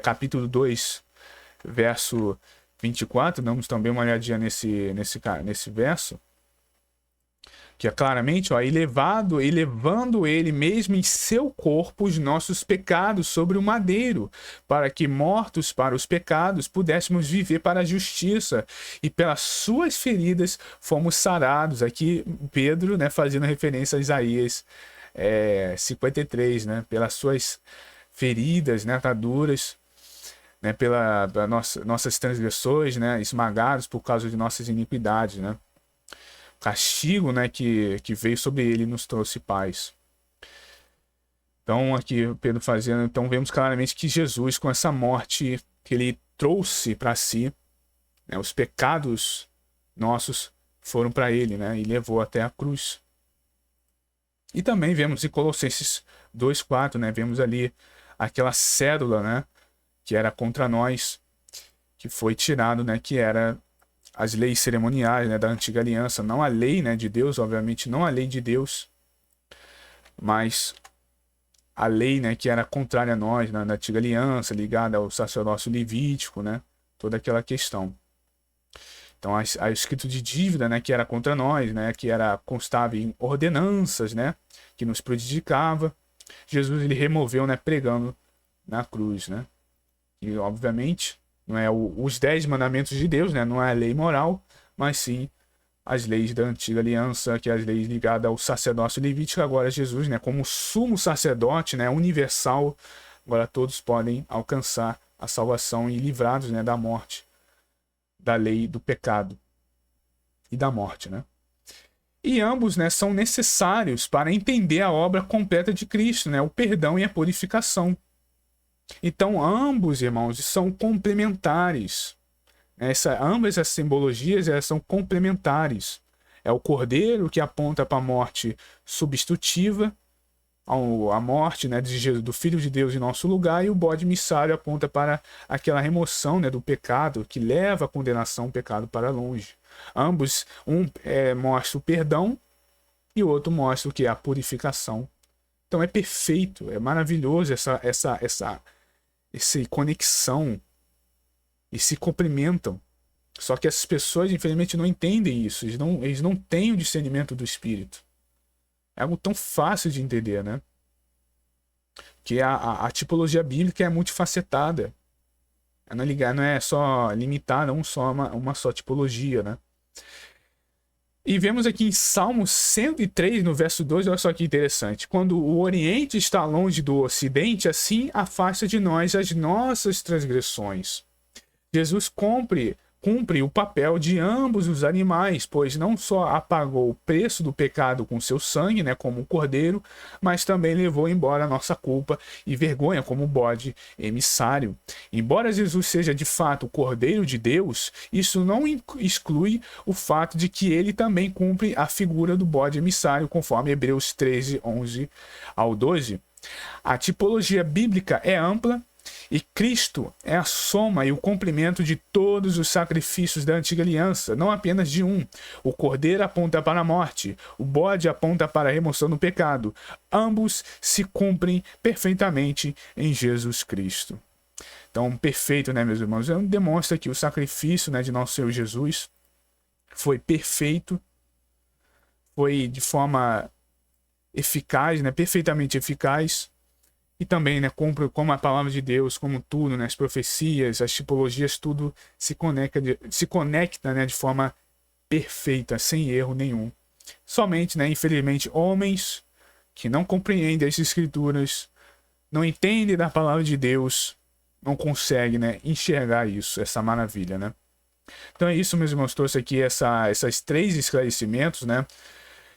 capítulo 2, verso 24, damos também uma olhadinha nesse verso. que é claramente, ó, elevando ele mesmo em seu corpo os nossos pecados sobre o madeiro, para que, mortos para os pecados, pudéssemos viver para a justiça, e pelas suas feridas fomos sarados. Aqui Pedro, né, fazendo referência a Isaías 53, né, pelas suas feridas, né, ataduras, né, nossas transgressões, né, esmagados por causa de nossas iniquidades, né. Castigo, né, que veio sobre ele nos trouxe paz. Então, aqui Pedro fazendo, então vemos claramente que Jesus, com essa morte que ele trouxe para si, né, os pecados nossos foram para ele, né, e levou até a cruz. E também vemos em Colossenses 2:4, né, vemos ali aquela cédula, né, que era contra nós, que foi tirado, né, que era as leis cerimoniais, né, da antiga aliança, não a lei, né, de Deus, obviamente, não a lei de Deus, mas a lei, né, que era contrária a nós, né, na antiga aliança, ligada ao sacerdócio levítico, né, toda aquela questão. Então, a escrito de dívida, né, que era contra nós, né, que era constava em ordenanças, né, que nos prejudicava, Jesus ele removeu, né, pregando na cruz, né. E obviamente não é os 10 mandamentos de Deus, né, não é a lei moral, mas sim as leis da antiga aliança, que é as leis ligadas ao sacerdócio levítico. Agora Jesus, né, como sumo sacerdote, né, universal, agora todos podem alcançar a salvação e livrados, né, da morte, da lei do pecado e da morte, né? E ambos, né, são necessários para entender a obra completa de Cristo, né, o perdão e a purificação. Então, ambos, irmãos, são complementares. Ambas as simbologias elas são complementares. É o cordeiro que aponta para a morte substitutiva, a morte, né, do Filho de Deus em nosso lugar, e o bode missário aponta para aquela remoção, né, do pecado que leva a condenação, o pecado para longe. Ambos, mostra o perdão e o outro mostra o que é a purificação. Então é perfeito, é maravilhoso essa conexão e se complementam. Só que essas pessoas, infelizmente, não entendem isso. Eles não têm o discernimento do Espírito. É algo tão fácil de entender, né? Que a tipologia bíblica é multifacetada. Não é só limitada a uma só tipologia, né? E vemos aqui em Salmo 103, no verso 2, olha só que interessante. Quando o Oriente está longe do Ocidente, assim afasta de nós as nossas transgressões. Jesus cumpre o papel de ambos os animais, pois não só apagou o preço do pecado com seu sangue, né, como um cordeiro, mas também levou embora a nossa culpa e vergonha como bode emissário. Embora Jesus seja de fato o Cordeiro de Deus, isso não exclui o fato de que ele também cumpre a figura do bode emissário, conforme Hebreus 13, 11 ao 12. A tipologia bíblica é ampla, e Cristo é a soma e o complemento de todos os sacrifícios da antiga aliança, não apenas de um. O cordeiro aponta para a morte, o bode aponta para a remoção do pecado. Ambos se cumprem perfeitamente em Jesus Cristo. Então, perfeito, né, meus irmãos? Demonstra que o sacrifício, né, de nosso Senhor Jesus foi perfeito, foi de forma eficaz, né, perfeitamente eficaz. E também, né, como a palavra de Deus, como tudo, né, as profecias, as tipologias, tudo se conecta, né, de forma perfeita, sem erro nenhum. Somente, né, infelizmente, homens que não compreendem as escrituras, não entendem da palavra de Deus, não conseguem, né, enxergar isso, essa maravilha, né. Então é isso, meus irmãos, trouxe aqui essas 3 esclarecimentos, né.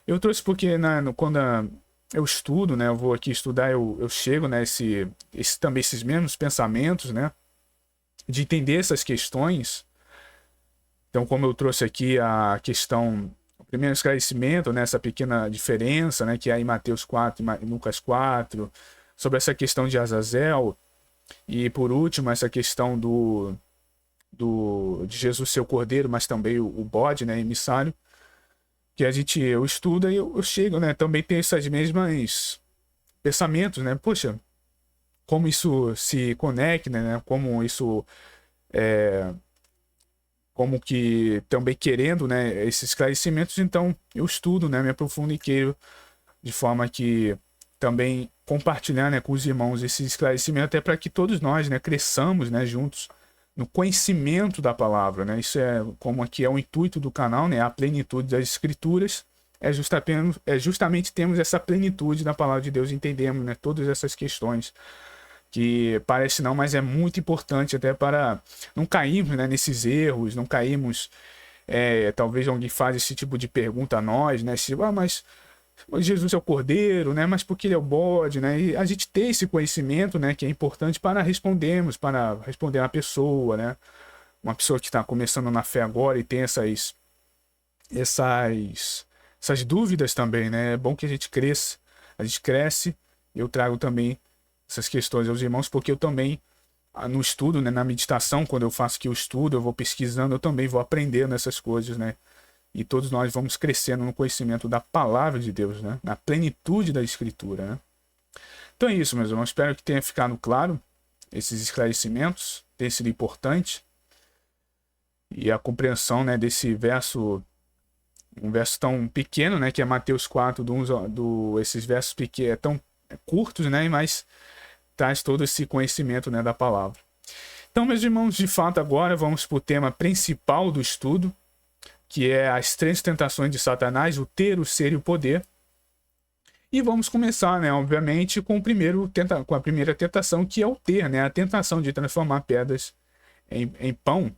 Eu trouxe porque quando eu estudo, né? Eu vou aqui estudar, eu chego, né? Também esses mesmos pensamentos, né? De entender essas questões. Então, como eu trouxe aqui a questão, o primeiro esclarecimento, né? Essa pequena diferença, né? Que é em Mateus 4 e Lucas 4, sobre essa questão de Azazel. E por último, essa questão de Jesus ser o cordeiro, mas também o bode, né? Emissário. Que eu estudo e eu chego, né? Também tem essas mesmas pensamentos, né? Poxa, como isso se conecta, né? Como como que também querendo, né, esses esclarecimentos, então eu estudo, né, me aprofundo e quero de forma que também compartilhar, né, com os irmãos esse esclarecimento, até para que todos nós, né, cresçamos, né, juntos no conhecimento da palavra, né? Isso é como aqui é o intuito do canal, né? A plenitude das escrituras justamente temos essa plenitude da palavra de Deus, entendemos, né, todas essas questões que parece não, mas é muito importante até para não cairmos, né, nesses erros, não cairmos, talvez alguém faz esse tipo de pergunta a nós, né, se, mas Jesus é o Cordeiro, né, mas por que ele é o bode, né, e a gente ter esse conhecimento, né, que é importante para responder a pessoa, né, uma pessoa que está começando na fé agora e tem essas dúvidas também, né, é bom que a gente cresce, eu trago também essas questões aos irmãos, porque eu também, no estudo, né, na meditação, quando eu faço aqui o estudo, eu vou pesquisando, eu também vou aprendendo essas coisas, né? E todos nós vamos crescendo no conhecimento da palavra de Deus, né? Na plenitude da Escritura, né? Então é isso, meus irmãos. Espero que tenha ficado claro esses esclarecimentos, tenha sido importante. E a compreensão, né, desse verso, um verso tão pequeno, né, que é Mateus 4, esses versos pequenos, tão curtos, né, mas traz todo esse conhecimento, né, da palavra. Então, meus irmãos, de fato, agora vamos para o tema principal do estudo, que é as três tentações de Satanás, o ter, o ser e o poder. E vamos começar, né, obviamente, com a primeira tentação, que é o ter, né, a tentação de transformar pedras em pão.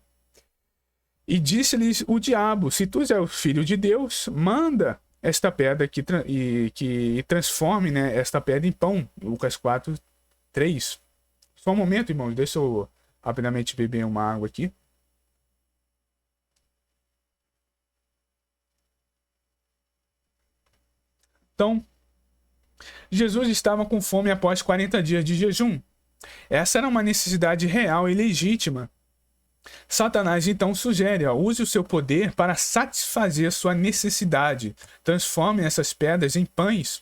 E disse-lhes o diabo: se tu és o filho de Deus, manda esta pedra que transforme, né, esta pedra em pão. Lucas 4, 3. Só um momento, irmãos, deixa eu rapidamente beber uma água aqui. Então, Jesus estava com fome após 40 dias de jejum. Essa era uma necessidade real e legítima. Satanás então sugere, use o seu poder para satisfazer sua necessidade. Transforme essas pedras em pães.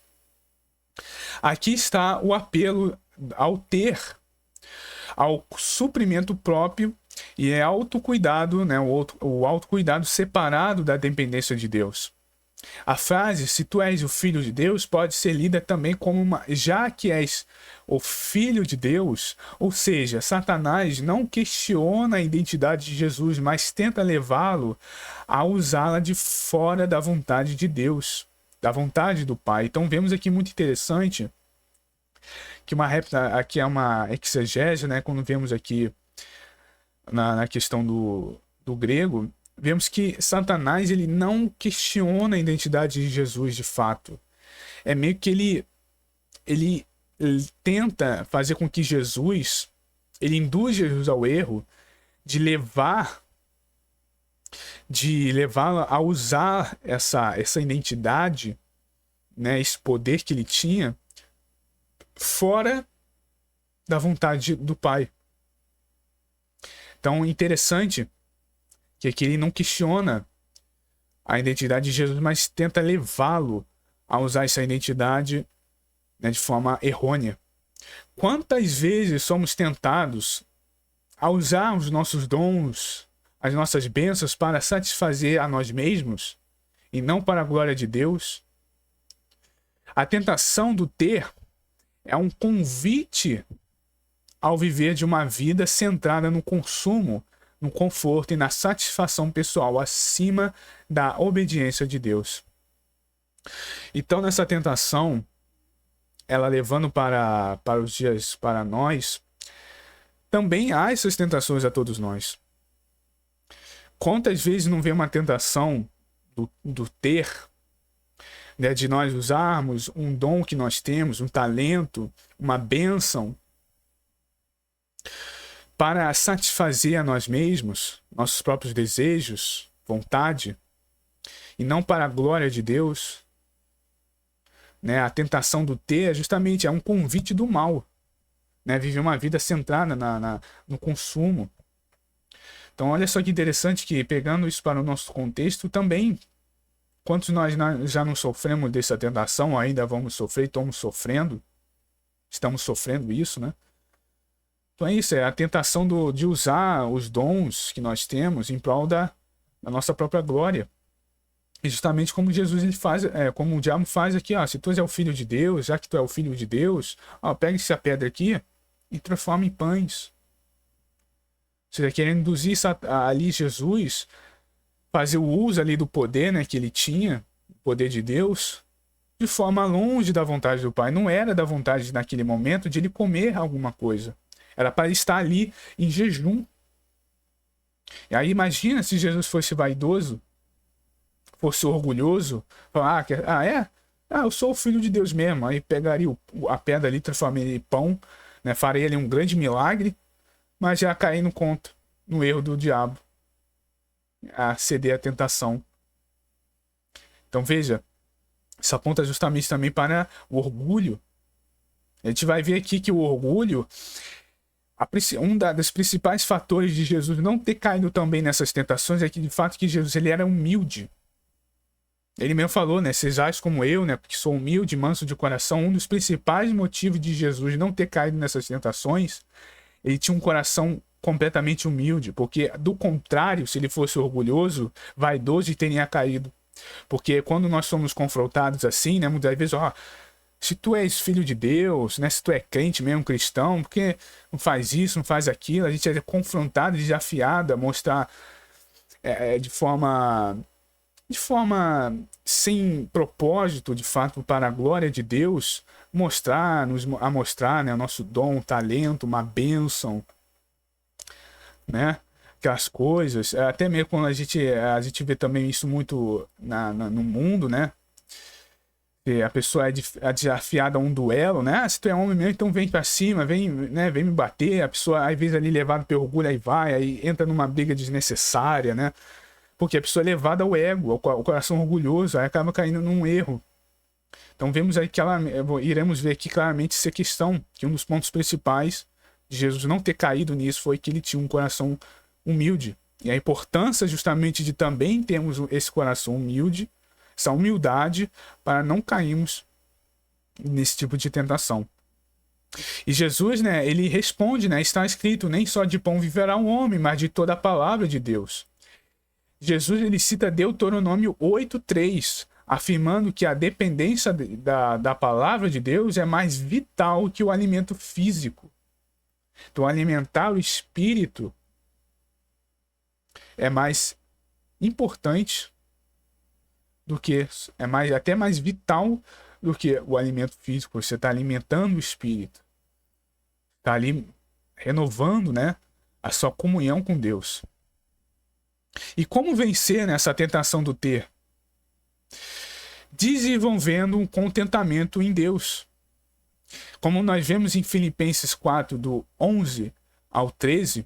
Aqui está o apelo ao ter, ao suprimento próprio, e é autocuidado, né, o autocuidado separado da dependência de Deus. A frase, se tu és o filho de Deus, pode ser lida também como já que és o filho de Deus, ou seja, Satanás não questiona a identidade de Jesus, mas tenta levá-lo a usá-la de fora da vontade de Deus, da vontade do Pai. Então vemos aqui muito interessante que aqui é uma exegese, né? Quando vemos aqui na questão do grego, vemos que Satanás ele não questiona a identidade de Jesus de fato. É meio que ele tenta fazer com que ele induz Jesus ao erro de levá-lo a usar essa identidade, né, esse poder que ele tinha, fora da vontade do Pai. Então, interessante que aqui ele não questiona a identidade de Jesus, mas tenta levá-lo a usar essa identidade, né, de forma errônea. Quantas vezes somos tentados a usar os nossos dons, as nossas bênçãos para satisfazer a nós mesmos e não para a glória de Deus? A tentação do ter é um convite ao viver de uma vida centrada no consumo, no conforto e na satisfação pessoal acima da obediência de Deus. Então, nessa tentação, ela levando para os dias para nós, também há essas tentações a todos nós. Quantas vezes não vem uma tentação do ter, né, de nós usarmos um dom que nós temos, um talento, uma bênção, para satisfazer a nós mesmos, nossos próprios desejos, vontade, e não para a glória de Deus, né? A tentação do ter justamente é um convite do mal, né? Viver uma vida centrada no consumo. Então, olha só que interessante que, pegando isso para o nosso contexto, também, quantos nós já não sofremos dessa tentação, ainda vamos sofrer, estamos sofrendo isso, né? Então é isso, é a tentação de usar os dons que nós temos em prol da nossa própria glória. E justamente como Jesus ele faz, como o diabo faz aqui, ó, se tu és o filho de Deus, já que tu é o filho de Deus, ó, pega essa pedra aqui e transforma em pães. Ou seja, querendo induzir ali Jesus, fazer o uso ali do poder, né, que ele tinha, o poder de Deus, de forma longe da vontade do Pai. Não era da vontade naquele momento de ele comer alguma coisa. Era para estar ali em jejum. E aí imagina se Jesus fosse vaidoso, fosse orgulhoso, falar, eu sou o filho de Deus mesmo. Aí pegaria a pedra ali, transformaria em pão, né, faria ali um grande milagre, mas já cair no erro do diabo, a ceder à tentação. Então veja, isso aponta justamente também para o orgulho. A gente vai ver aqui que o orgulho, um dos principais fatores de Jesus não ter caído também nessas tentações é que de fato que Jesus ele era humilde. Ele mesmo falou, né, sejais como eu, né, porque sou humilde, manso de coração. Um dos principais motivos de Jesus não ter caído nessas tentações, ele tinha um coração completamente humilde, porque do contrário, se ele fosse orgulhoso, vaidoso, teria caído. Porque quando nós somos confrontados assim, né, muitas vezes, se tu és filho de Deus, né, se tu é crente mesmo, cristão, por que não faz isso, não faz aquilo? A gente é confrontado, desafiado a mostrar de forma sem propósito, de fato, para a glória de Deus, mostrar, né, o nosso dom, talento, uma bênção, né? Aquelas coisas, até mesmo quando a gente vê também isso muito no mundo, né? E a pessoa é desafiada a um duelo, né? Se tu é homem mesmo, então vem pra cima, vem me bater. A pessoa, às vezes, ali levada pelo orgulho, aí entra numa briga desnecessária, né? Porque a pessoa é levada ao ego, ao coração orgulhoso, aí acaba caindo num erro. Então vemos aí que iremos ver aqui claramente essa questão, que um dos pontos principais de Jesus não ter caído nisso foi que ele tinha um coração humilde. E a importância justamente de também termos esse coração humilde, essa humildade, para não cairmos nesse tipo de tentação. E Jesus, né, ele responde, né, está escrito, nem só de pão viverá um homem, mas de toda a palavra de Deus. Jesus ele cita Deuteronômio 8:3, afirmando que a dependência da palavra de Deus é mais vital que o alimento físico. Então, alimentar o espírito é mais importante até mais vital do que o alimento físico. Você está alimentando o espírito, está ali renovando, né, a sua comunhão com Deus. E como vencer nessa tentação do ter? Desenvolvendo um contentamento em Deus. Como nós vemos em Filipenses 4, do 11 ao 13,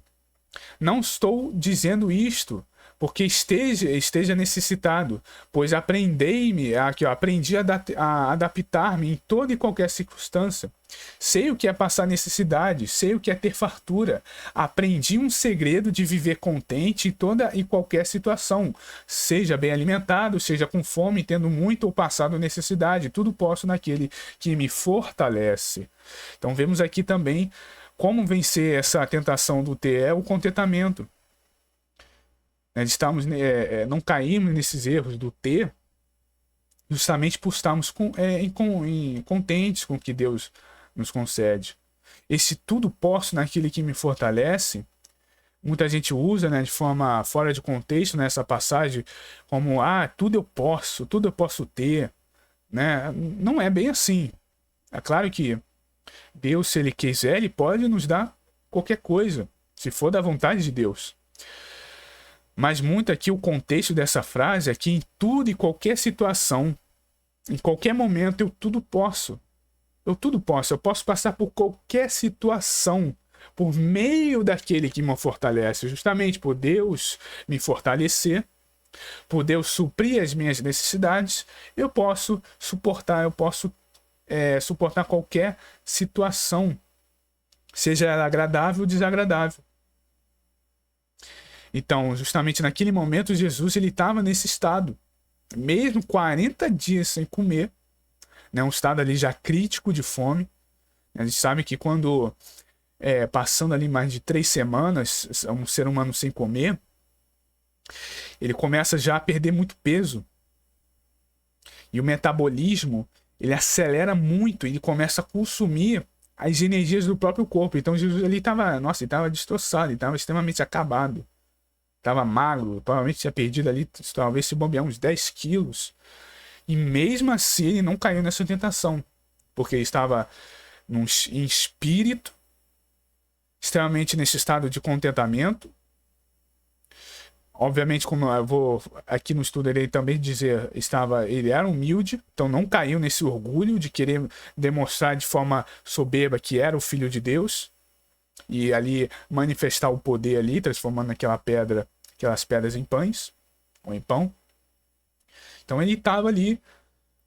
não estou dizendo isto porque esteja necessitado, pois aprendi a adaptar-me em toda e qualquer circunstância. Sei o que é passar necessidade, sei o que é ter fartura. Aprendi um segredo de viver contente em toda e qualquer situação, seja bem alimentado, seja com fome, tendo muito ou passado necessidade. Tudo posso naquele que me fortalece. Então vemos aqui também como vencer essa tentação do ter é o contentamento. Não caímos nesses erros do ter, justamente por estarmos contentes com o que Deus nos concede. Esse tudo posso naquele que me fortalece, muita gente usa, né, de forma fora de contexto nessa passagem, como tudo eu posso ter, né? Não é bem assim. É claro que Deus, se Ele quiser, Ele pode nos dar qualquer coisa, se for da vontade de Deus. Mas muito aqui o contexto dessa frase é que em tudo e qualquer situação, em qualquer momento, eu tudo posso. Eu posso passar por qualquer situação por meio daquele que me fortalece, justamente por Deus me fortalecer, por Deus suprir as minhas necessidades, eu posso suportar qualquer situação, seja ela agradável ou desagradável. Então, justamente naquele momento, Jesus ele estava nesse estado, mesmo 40 dias sem comer, né, um estado ali já crítico de fome. A gente sabe que quando passando ali mais de 3 semanas, um ser humano sem comer, ele começa já a perder muito peso. E o metabolismo, ele acelera muito, ele começa a consumir as energias do próprio corpo. Então Jesus ali estava, nossa, ele estava destroçado, ele estava extremamente acabado. Estava magro, provavelmente tinha perdido ali, talvez se bobear, uns 10 quilos. E mesmo assim ele não caiu nessa tentação, porque ele estava em espírito, extremamente nesse estado de contentamento. Obviamente, como eu vou aqui no estudo ele também dizer, ele era humilde, então não caiu nesse orgulho de querer demonstrar de forma soberba que era o filho de Deus e ali manifestar o poder ali, transformando aquelas pedras em pães ou em pão. Então ele estava ali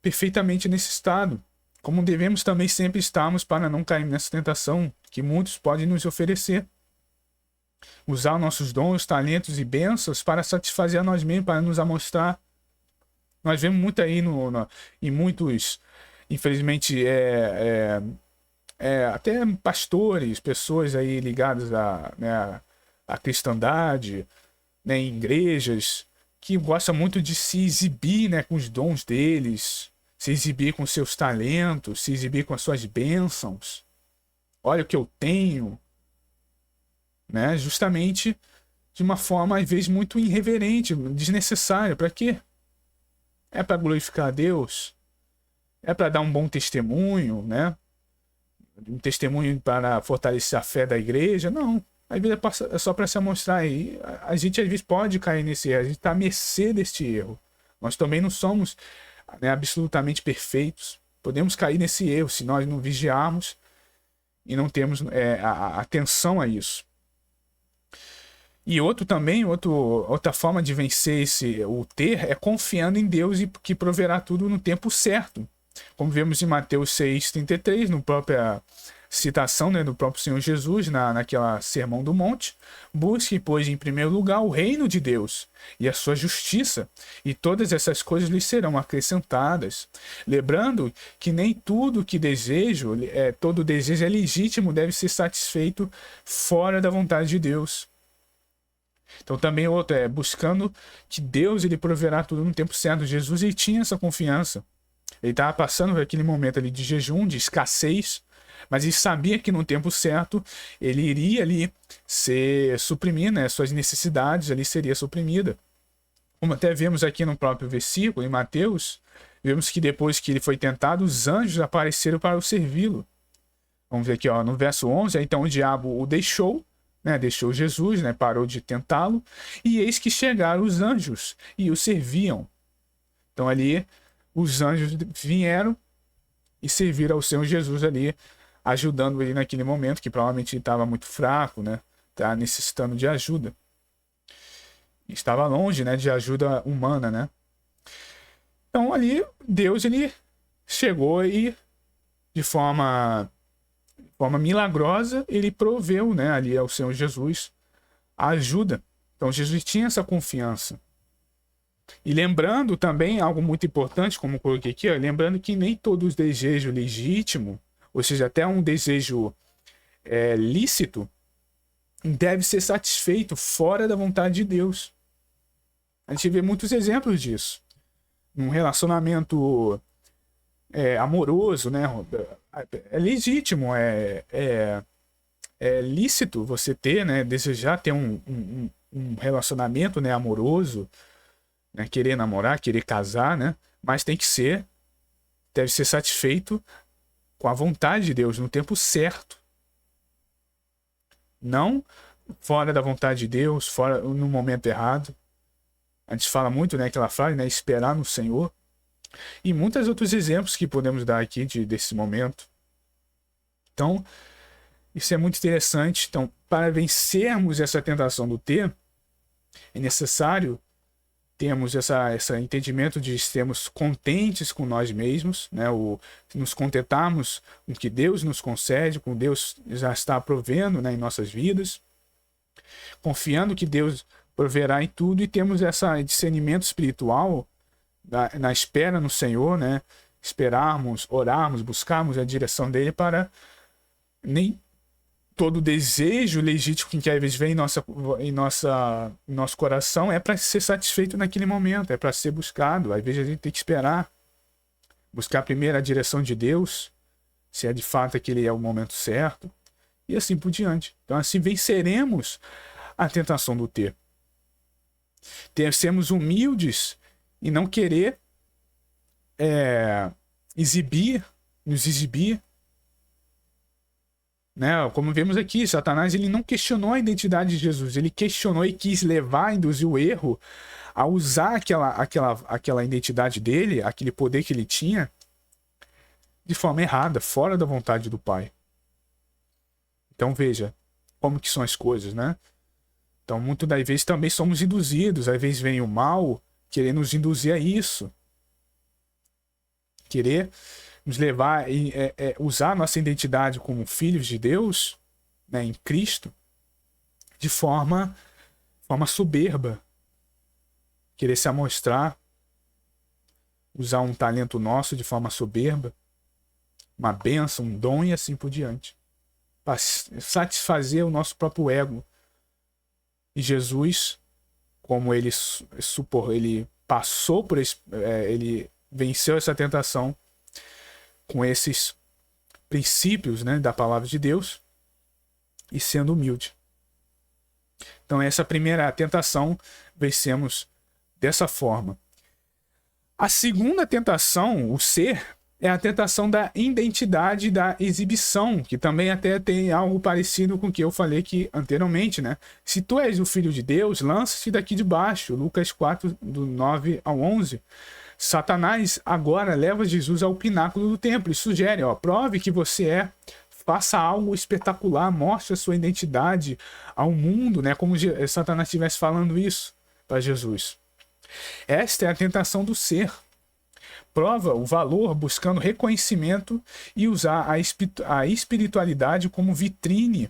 perfeitamente nesse estado, como devemos também sempre estarmos para não cair nessa tentação que muitos podem nos oferecer. Usar nossos dons, talentos e bênçãos para satisfazer a nós mesmos, para nos amostrar. Nós vemos muito aí em muitos, infelizmente, até pastores, pessoas aí ligadas à cristandade, né, em igrejas, que gostam muito de se exibir, né, com os dons deles, se exibir com seus talentos, se exibir com as suas bênçãos. Olha o que eu tenho. Né? Justamente de uma forma, às vezes, muito irreverente, desnecessária. Para quê? É para glorificar a Deus? É para dar um bom testemunho, né? Um testemunho para fortalecer a fé da igreja? Não. Às vezes é só para se mostrar. E a gente, às vezes, pode cair nesse erro. A gente está à mercê deste erro. Nós também não somos, né, absolutamente perfeitos. Podemos cair nesse erro se nós não vigiarmos e não temos atenção a isso. E outra forma de vencer o ter é confiando em Deus e que proverá tudo no tempo certo. Como vemos em Mateus 6,33, na própria citação, né, do próprio Senhor Jesus, naquela Sermão do Monte. Busque, pois, em primeiro lugar o reino de Deus e a sua justiça, e todas essas coisas lhe serão acrescentadas. Lembrando que nem tudo que desejo, todo desejo é legítimo, deve ser satisfeito fora da vontade de Deus. Então também outro buscando que Deus ele proverá tudo no tempo certo. Jesus ele tinha essa confiança. Ele estava passando por aquele momento ali de jejum, de escassez, mas ele sabia que no tempo certo ele iria ali suprimir, né, suas necessidades ali seria suprimida. Como até vemos aqui no próprio versículo, em Mateus, vemos que depois que ele foi tentado, os anjos apareceram para o servi-lo. Vamos ver aqui, ó, no verso 11, então o diabo o deixou, né, deixou Jesus, né, parou de tentá-lo, e eis que chegaram os anjos e o serviam. Então ali os anjos vieram e serviram ao Senhor Jesus ali, ajudando ele naquele momento, que provavelmente ele estava muito fraco, né, tá necessitando de ajuda. Estava longe, né, de ajuda humana, né. Então ali Deus ele chegou e de forma milagrosa, ele proveu, né, ali ao Senhor Jesus a ajuda. Então Jesus tinha essa confiança. E lembrando também algo muito importante, como eu coloquei aqui, lembrando que nem todo desejo legítimo, ou seja, até um desejo lícito, deve ser satisfeito fora da vontade de Deus. A gente vê muitos exemplos disso. Num relacionamento amoroso, né? É legítimo, é lícito você ter, né? Desejar ter um relacionamento, né, amoroso, né? Querer namorar, querer casar, né? Mas deve ser satisfeito com a vontade de Deus, no tempo certo. Não fora da vontade de Deus, fora no momento errado. A gente fala muito, né, aquela frase, né, esperar no Senhor. E muitos outros exemplos que podemos dar aqui desse momento. Então, isso é muito interessante. Então, para vencermos essa tentação do ter, é necessário termos esse entendimento de sermos contentes com nós mesmos, né? Nos contentarmos com o que Deus nos concede, com Deus já está provendo, né, em nossas vidas, confiando que Deus proverá em tudo e temos esse discernimento espiritual na espera no Senhor, né? Esperarmos, orarmos, buscarmos a direção dele para nem todo desejo legítimo que às vezes vem em nosso coração é para ser satisfeito naquele momento, é para ser buscado. Às vezes a gente tem que esperar, buscar primeiro a direção de Deus, se é de fato aquele é o momento certo, e assim por diante. Então assim venceremos a tentação do ter. Sermos humildes e não querer nos exibir, né? Como vemos aqui, Satanás ele não questionou a identidade de Jesus, ele questionou e quis levar, induzir o erro a usar aquela identidade dele, aquele poder que ele tinha, de forma errada, fora da vontade do Pai. Então veja como que são as coisas, né? Então muitas das vezes também somos induzidos, às vezes vem o mal querer nos induzir a isso, querer nos levar e usar nossa identidade como filhos de Deus, né, em Cristo, de forma soberba, querer se amostrar, usar um talento nosso de forma soberba, uma bênção, um dom e assim por diante, para satisfazer o nosso próprio ego. E Jesus, como ele passou por ele venceu essa tentação com esses princípios, né, da palavra de Deus e sendo humilde. Então essa primeira tentação vencemos dessa forma. A segunda tentação, o ser, é a tentação da identidade e da exibição, que também até tem algo parecido com o que eu falei aqui anteriormente, né? Se tu és o filho de Deus, lança-te daqui de baixo. Lucas 4, do 9 ao 11. Satanás agora leva Jesus ao pináculo do templo e sugere, prove que você faça algo espetacular, mostre a sua identidade ao mundo, né? Como Satanás estivesse falando isso para Jesus. Esta é a tentação do ser. Prova o valor buscando reconhecimento e usar a espiritualidade como vitrine.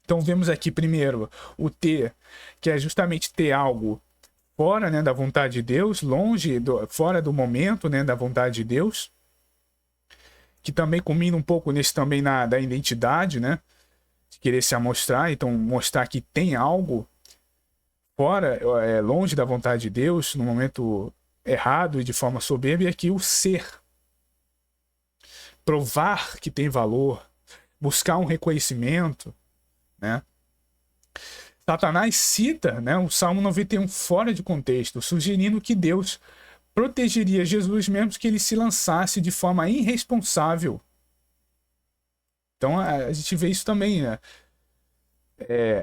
Então vemos aqui primeiro o ter, que é justamente ter algo fora, né, da vontade de Deus, fora do momento, né, da vontade de Deus, que também combina um pouco nesse também da identidade, né, de querer se amostrar, então mostrar que tem algo fora, longe da vontade de Deus, no momento errado e de forma soberba, e aqui o ser, provar que tem valor, buscar um reconhecimento, né. Satanás cita, né, o Salmo 91 fora de contexto, sugerindo que Deus protegeria Jesus mesmo que ele se lançasse de forma irresponsável. Então a gente vê isso também, né?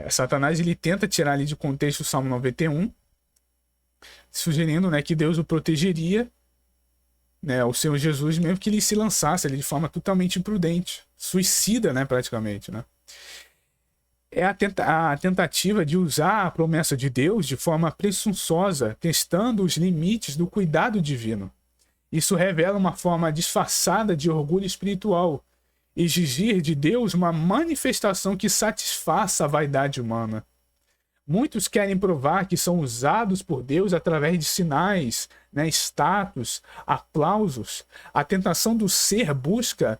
Satanás ele tenta tirar ali de contexto o Salmo 91, sugerindo, né, que Deus o protegeria, né, o Senhor Jesus mesmo que ele se lançasse ali de forma totalmente imprudente, suicida, né, praticamente, né? É a tentativa de usar a promessa de Deus de forma presunçosa, testando os limites do cuidado divino. Isso revela uma forma disfarçada de orgulho espiritual, exigir de Deus uma manifestação que satisfaça a vaidade humana. Muitos querem provar que são usados por Deus através de sinais, né, status, aplausos. A tentação do ser busca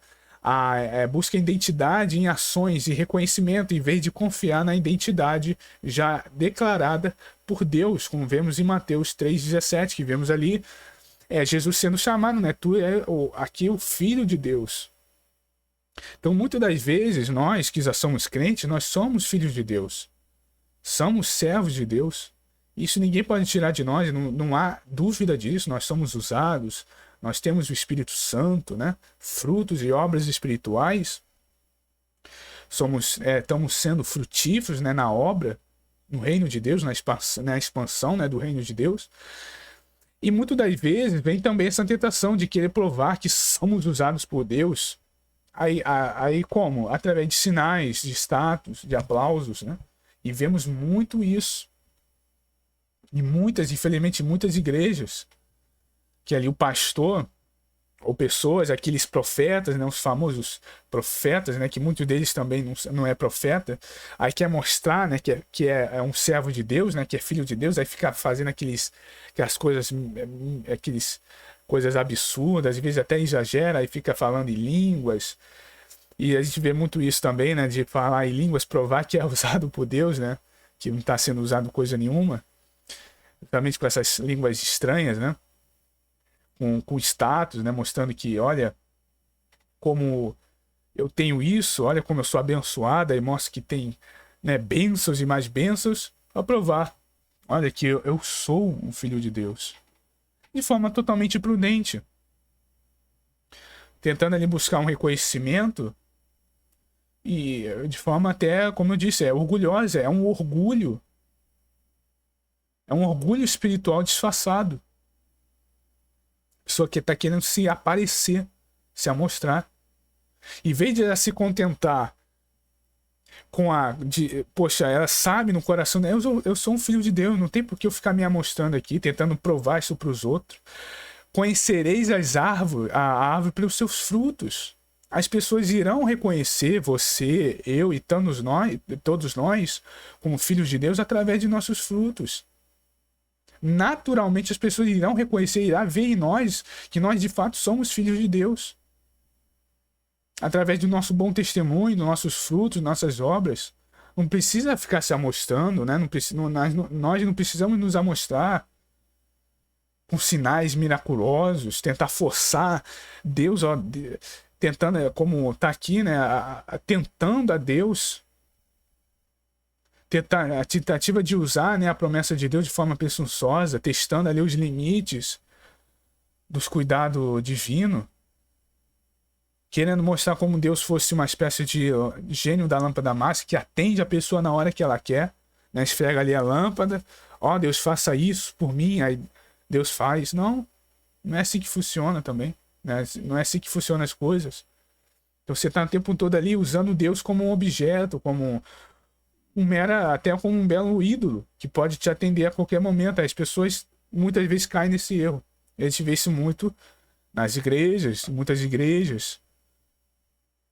identidade em ações e reconhecimento, em vez de confiar na identidade já declarada por Deus, como vemos em Mateus 3,17, que vemos ali Jesus sendo chamado, né? Tu é aqui o Filho de Deus. Então, muitas das vezes, nós que já somos crentes, nós somos filhos de Deus. Somos servos de Deus. Isso ninguém pode tirar de nós, não há dúvida disso. Nós somos usados, nós temos o Espírito Santo, né? Frutos e obras espirituais. Estamos sendo frutíferos, né, na obra, no reino de Deus, na expansão, né, do reino de Deus. E muitas das vezes vem também essa tentação de querer provar que somos usados por Deus. Aí como? Através de sinais, de status, de aplausos, né? E vemos muito isso. E infelizmente, muitas igrejas, que ali o pastor, ou pessoas, aqueles profetas, né, os famosos profetas, né, que muitos deles também não é profeta, aí quer mostrar, né, que é um servo de Deus, né, que é filho de Deus, aí fica fazendo aquelas coisas absurdas, às vezes até exagera, aí fica falando em línguas, E a gente vê muito isso também, né? De falar em línguas, provar que é usado por Deus, né? Que não está sendo usado coisa nenhuma. Justamente com essas línguas estranhas, né? Com status, né? Mostrando que, olha, como eu tenho isso, olha como eu sou abençoada, e mostra que tem, né, bênçãos e mais bênçãos, para provar, olha que eu sou um filho de Deus. De forma totalmente prudente. Tentando ali buscar um reconhecimento e de forma até, como eu disse, é orgulhosa, é um orgulho. É um orgulho espiritual disfarçado. Pessoa que está querendo se aparecer, se amostrar. Em vez de ela se contentar com poxa, ela sabe no coração dela, eu sou um filho de Deus, não tem por que eu ficar me amostrando aqui, tentando provar isso para os outros. Conhecereis a árvore pelos seus frutos. As pessoas irão reconhecer você, eu e todos nós, como filhos de Deus, através de nossos frutos. Naturalmente as pessoas irão reconhecer, irão ver em nós que nós de fato somos filhos de Deus. Através do nosso bom testemunho, dos nossos frutos, nossas obras. Não precisa ficar se amostrando, né? Nós não precisamos nos amostrar com sinais miraculosos, tentar forçar Deus, ó, tentando, como está aqui, né? Tentando a Deus. A tentativa de usar, né, a promessa de Deus de forma presunçosa, testando ali os limites dos cuidados divinos, querendo mostrar como Deus fosse uma espécie de gênio da lâmpada mágica que atende a pessoa na hora que ela quer, né, esfrega ali a lâmpada, ó, Deus faça isso por mim, aí Deus faz. Não é assim que funciona também, né? Não é assim que funcionam as coisas. Então você está o tempo todo ali usando Deus como um objeto, como até como um belo ídolo que pode te atender a qualquer momento. As pessoas muitas vezes caem nesse erro. A gente vê isso muito nas igrejas, muitas igrejas,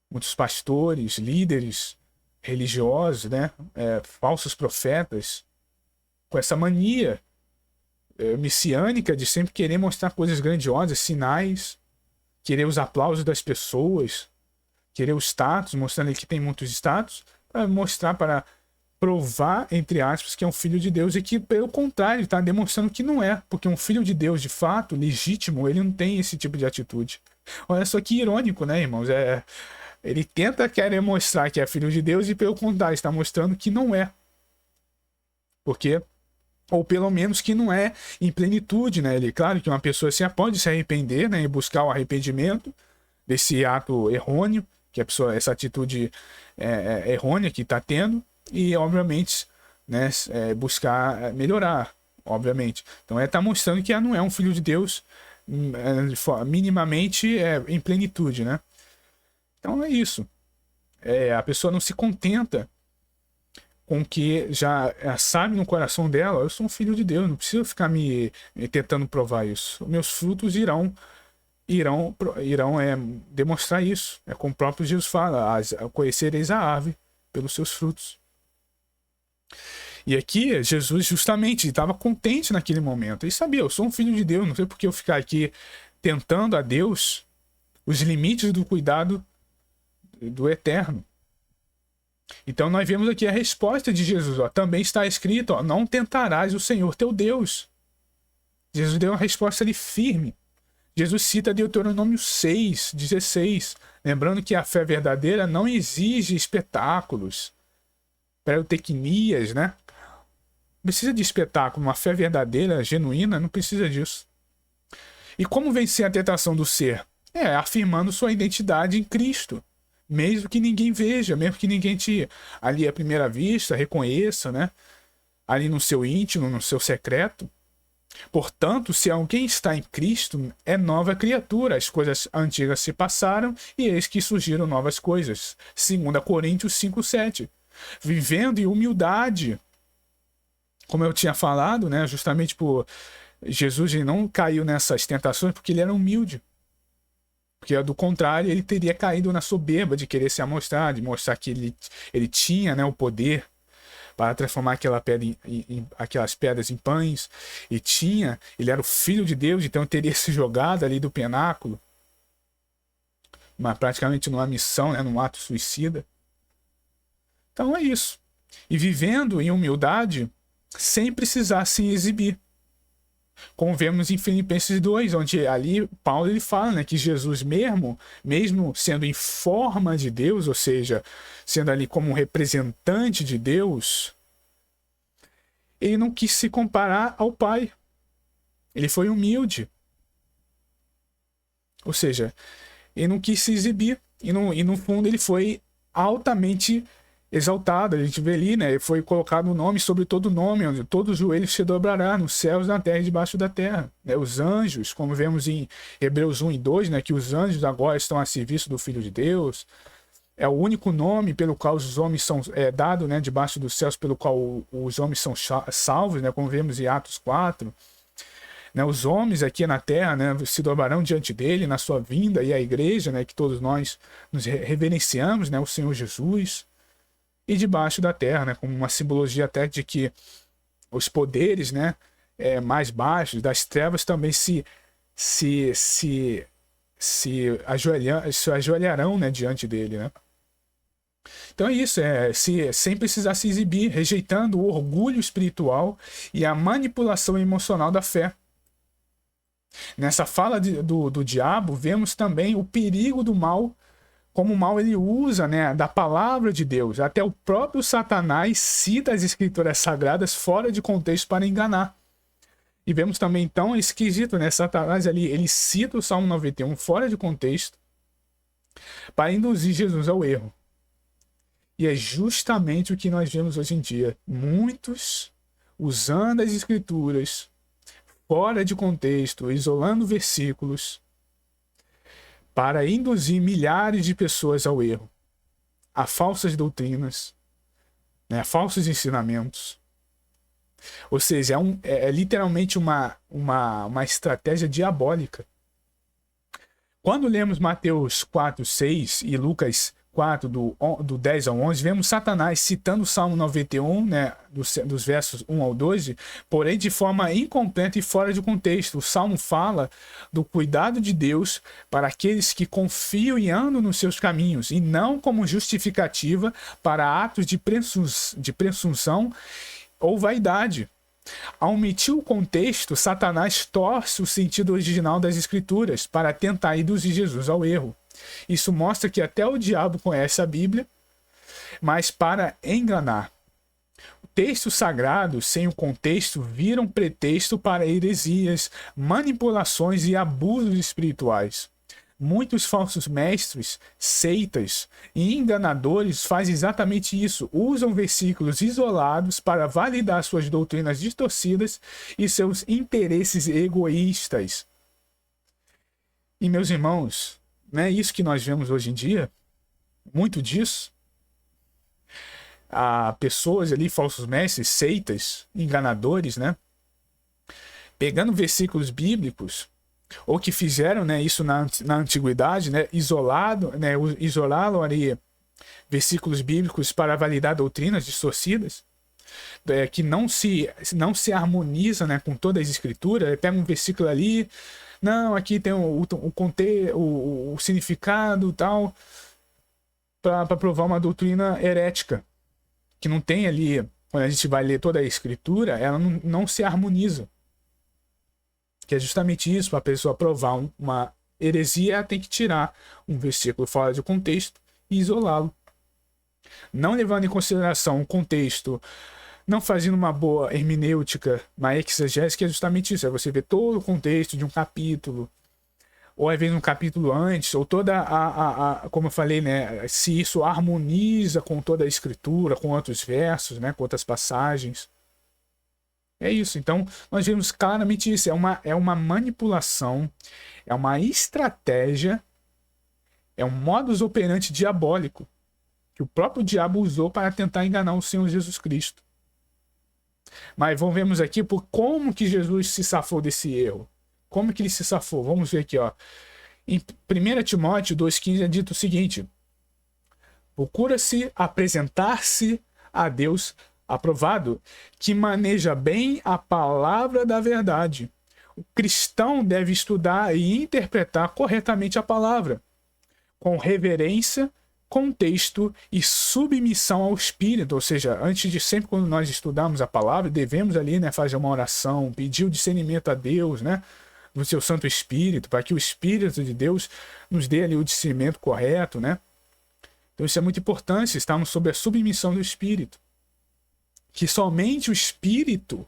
muitos pastores, líderes religiosos, né? Falsos profetas, com essa mania messiânica de sempre querer mostrar coisas grandiosas, sinais, querer os aplausos das pessoas, querer o status, mostrando que tem muitos status, para mostrar, para provar, entre aspas, que é um filho de Deus, e que, pelo contrário, está demonstrando que não é, porque um filho de Deus, de fato, legítimo, ele não tem esse tipo de atitude. Olha só que irônico, né, irmãos? Ele tenta querer mostrar que é filho de Deus e, pelo contrário, está mostrando que não é. Porque, ou pelo menos que não é em plenitude, né? Claro que uma pessoa assim, pode se arrepender, né, e buscar o arrependimento desse ato errôneo, que a pessoa, essa atitude errônea que está tendo, e obviamente, né, buscar melhorar, obviamente. Então está mostrando que ela não é um filho de Deus minimamente em plenitude, né? Então é isso. A pessoa não se contenta com que já sabe no coração dela, eu sou um filho de Deus, não preciso ficar me tentando provar isso. Meus frutos irão demonstrar isso. É como o próprio Jesus fala, conhecereis a árvore pelos seus frutos. E aqui Jesus justamente estava contente naquele momento. Ele sabia, eu sou um filho de Deus, não sei por que eu ficar aqui tentando a Deus os limites do cuidado do eterno. Então nós vemos aqui a resposta de Jesus. Também está escrito, não tentarás o Senhor teu Deus. Jesus deu uma resposta ali firme. Jesus cita Deuteronômio 6:16, lembrando que a fé verdadeira não exige espetáculos, pirotecnias, né? Não precisa de espetáculo. Uma fé verdadeira, genuína, não precisa disso. E como vencer a tentação do ser? Afirmando sua identidade em Cristo. Mesmo que ninguém veja, mesmo que ninguém te, ali à primeira vista, reconheça, né? Ali no seu íntimo, no seu secreto. Portanto, se alguém está em Cristo, é nova criatura. As coisas antigas se passaram e eis que surgiram novas coisas. 2 Coríntios 5:7. Vivendo em humildade. Como eu tinha falado, né? Justamente por Jesus, ele não caiu nessas tentações porque ele era humilde. Porque, do contrário, ele teria caído na soberba de querer se amostrar, de mostrar que ele tinha, né, o poder para transformar aquelas pedras em pães. E ele era o filho de Deus, então teria se jogado ali do pináculo praticamente numa missão, né, num ato suicida. Então é isso. E vivendo em humildade, sem precisar se exibir. Como vemos em Filipenses 2, onde ali Paulo ele fala, né, que Jesus mesmo sendo em forma de Deus, ou seja, sendo ali como um representante de Deus, ele não quis se comparar ao Pai. Ele foi humilde. Ou seja, ele não quis se exibir. E no fundo ele foi altamente exaltado. A gente vê ali, né? Foi colocado um nome sobre todo nome, onde todo joelho se dobrará nos céus, na terra e debaixo da terra. Né? Os anjos, como vemos em Hebreus 1 e 2, né? Que os anjos agora estão a serviço do Filho de Deus. É o único nome pelo qual os homens são dados, né? Debaixo dos céus, pelo qual os homens são salvos, né? Como vemos em Atos 4. Né, os homens aqui na terra, né, se dobrarão diante dele na sua vinda, e a igreja, né, que todos nós nos reverenciamos, né, o Senhor Jesus, e debaixo da terra, né, como uma simbologia até de que os poderes, né, mais baixos das trevas também se ajoelharão, né, diante dele, né. Então é isso, sem precisar se exibir, rejeitando o orgulho espiritual e a manipulação emocional da fé. Nessa fala do diabo, vemos também o perigo do mal, como o mal ele usa, né, da palavra de Deus. Até o próprio Satanás cita as escrituras sagradas fora de contexto para enganar. E vemos também, então, esquisito, né? Satanás ali, ele cita o Salmo 91 fora de contexto para induzir Jesus ao erro. E é justamente o que nós vemos hoje em dia. Muitos usando as escrituras fora de contexto, isolando versículos, para induzir milhares de pessoas ao erro, a falsas doutrinas, né, a falsos ensinamentos. Ou seja, é literalmente uma estratégia diabólica. Quando lemos Mateus 4, 6 e Lucas 4, do 10 ao 11, vemos Satanás citando o Salmo 91, né, dos versos 1 ao 12, porém de forma incompleta e fora de contexto. O Salmo fala do cuidado de Deus para aqueles que confiam e andam nos seus caminhos, e não como justificativa para atos de presunção ou vaidade. Ao omitir o contexto, Satanás torce o sentido original das Escrituras para tentar induzir Jesus ao erro. Isso mostra que até o diabo conhece a Bíblia, mas para enganar. O texto sagrado, sem o contexto, vira um pretexto para heresias, manipulações e abusos espirituais. Muitos falsos mestres, seitas e enganadores fazem exatamente isso. Usam versículos isolados para validar suas doutrinas distorcidas e seus interesses egoístas. E, meus irmãos, não é isso que nós vemos hoje em dia? Muito disso. Há pessoas ali, falsos mestres, seitas, enganadores, né? Pegando versículos bíblicos, ou que fizeram, né, isso na antiguidade, né, isolaram ali versículos bíblicos para validar doutrinas distorcidas, que não se harmoniza, né, com toda a escritura. Pega um versículo ali, não, aqui tem o significado tal, para provar uma doutrina herética, que não tem ali, quando a gente vai ler toda a escritura, ela não se harmoniza. Que é justamente isso, para a pessoa provar uma heresia, ela tem que tirar um versículo fora de contexto e isolá-lo. Não levando em consideração o contexto, não fazendo uma boa hermenêutica, uma exegese, que é justamente isso, é você ver todo o contexto de um capítulo, ou às vezes um capítulo antes, ou toda como eu falei, né, se isso harmoniza com toda a escritura, com outros versos, né, com outras passagens. É isso. Então, nós vemos claramente isso. É uma manipulação, é uma estratégia, é um modus operandi diabólico que o próprio diabo usou para tentar enganar o Senhor Jesus Cristo. Mas vamos aqui por como que Jesus se safou desse erro. Como que ele se safou? Vamos ver aqui, ó. Em 1 Timóteo 2,15 é dito o seguinte: procura-se apresentar-se a Deus aprovado, que maneja bem a palavra da verdade. O cristão deve estudar e interpretar corretamente a palavra. com reverência, contexto e submissão ao Espírito. Ou seja, antes de sempre, quando nós estudamos a palavra, devemos ali, né, fazer uma oração, pedir o discernimento a Deus, né, do seu Santo Espírito, para que o Espírito de Deus nos dê ali o discernimento correto, né? Então isso é muito importante, estarmos sob a submissão do Espírito. Que somente o Espírito,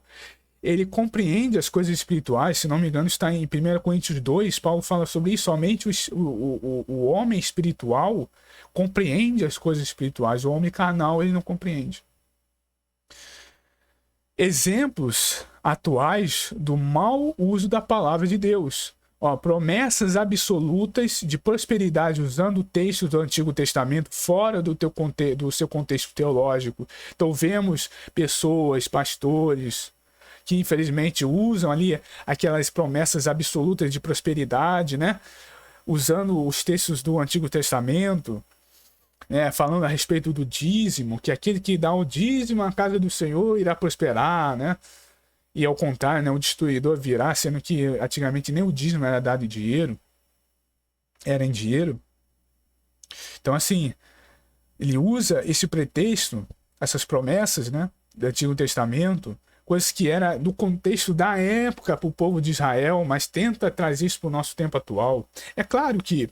ele compreende as coisas espirituais. Se não me engano, está em 1 Coríntios 2, Paulo fala sobre isso. Somente o homem espiritual compreende as coisas espirituais. O homem carnal, ele não compreende. Exemplos atuais do mau uso da palavra de Deus. Promessas absolutas de prosperidade usando textos do Antigo Testamento fora do seu contexto teológico. Então vemos pessoas, pastores, que infelizmente usam ali aquelas promessas absolutas de prosperidade, né? Usando os textos do Antigo Testamento, né? Falando a respeito do dízimo, que aquele que dá o dízimo à casa do Senhor irá prosperar, né? E ao contrário, né, o destruidor virá, sendo que antigamente nem o dízimo era dado em dinheiro, era em dinheiro. Então, assim, ele usa esse pretexto, essas promessas, né, do Antigo Testamento, coisas que era do contexto da época para o povo de Israel, mas tenta trazer isso para o nosso tempo atual. É claro que,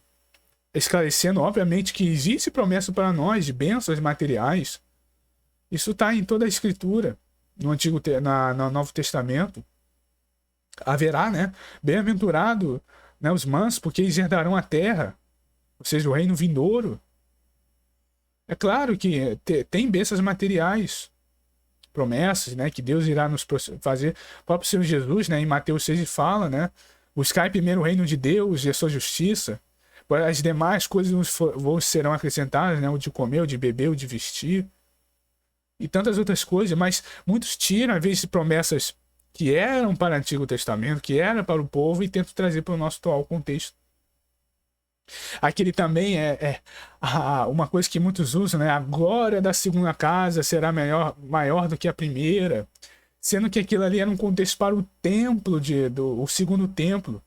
esclarecendo, obviamente, que existe promessa para nós de bênçãos materiais. Isso está em toda a Escritura. No Novo Testamento, haverá, né? Bem-aventurado, né, os mansos, porque eles herdarão a terra, ou seja, o reino vindouro. É claro que tem bênçãos materiais, promessas, né, que Deus irá nos fazer. O próprio Senhor Jesus, né, em Mateus 6 fala, né? Buscai primeiro o reino de Deus e a sua justiça, as demais coisas vos serão acrescentadas, né? O de comer, o de beber, o de vestir. E tantas outras coisas, mas muitos tiram, às vezes, promessas que eram para o Antigo Testamento, que eram para o povo, e tentam trazer para o nosso atual contexto. Aquele também é uma coisa que muitos usam, né? A glória da segunda casa será maior do que a primeira, sendo que aquilo ali era um contexto para o templo, o segundo templo,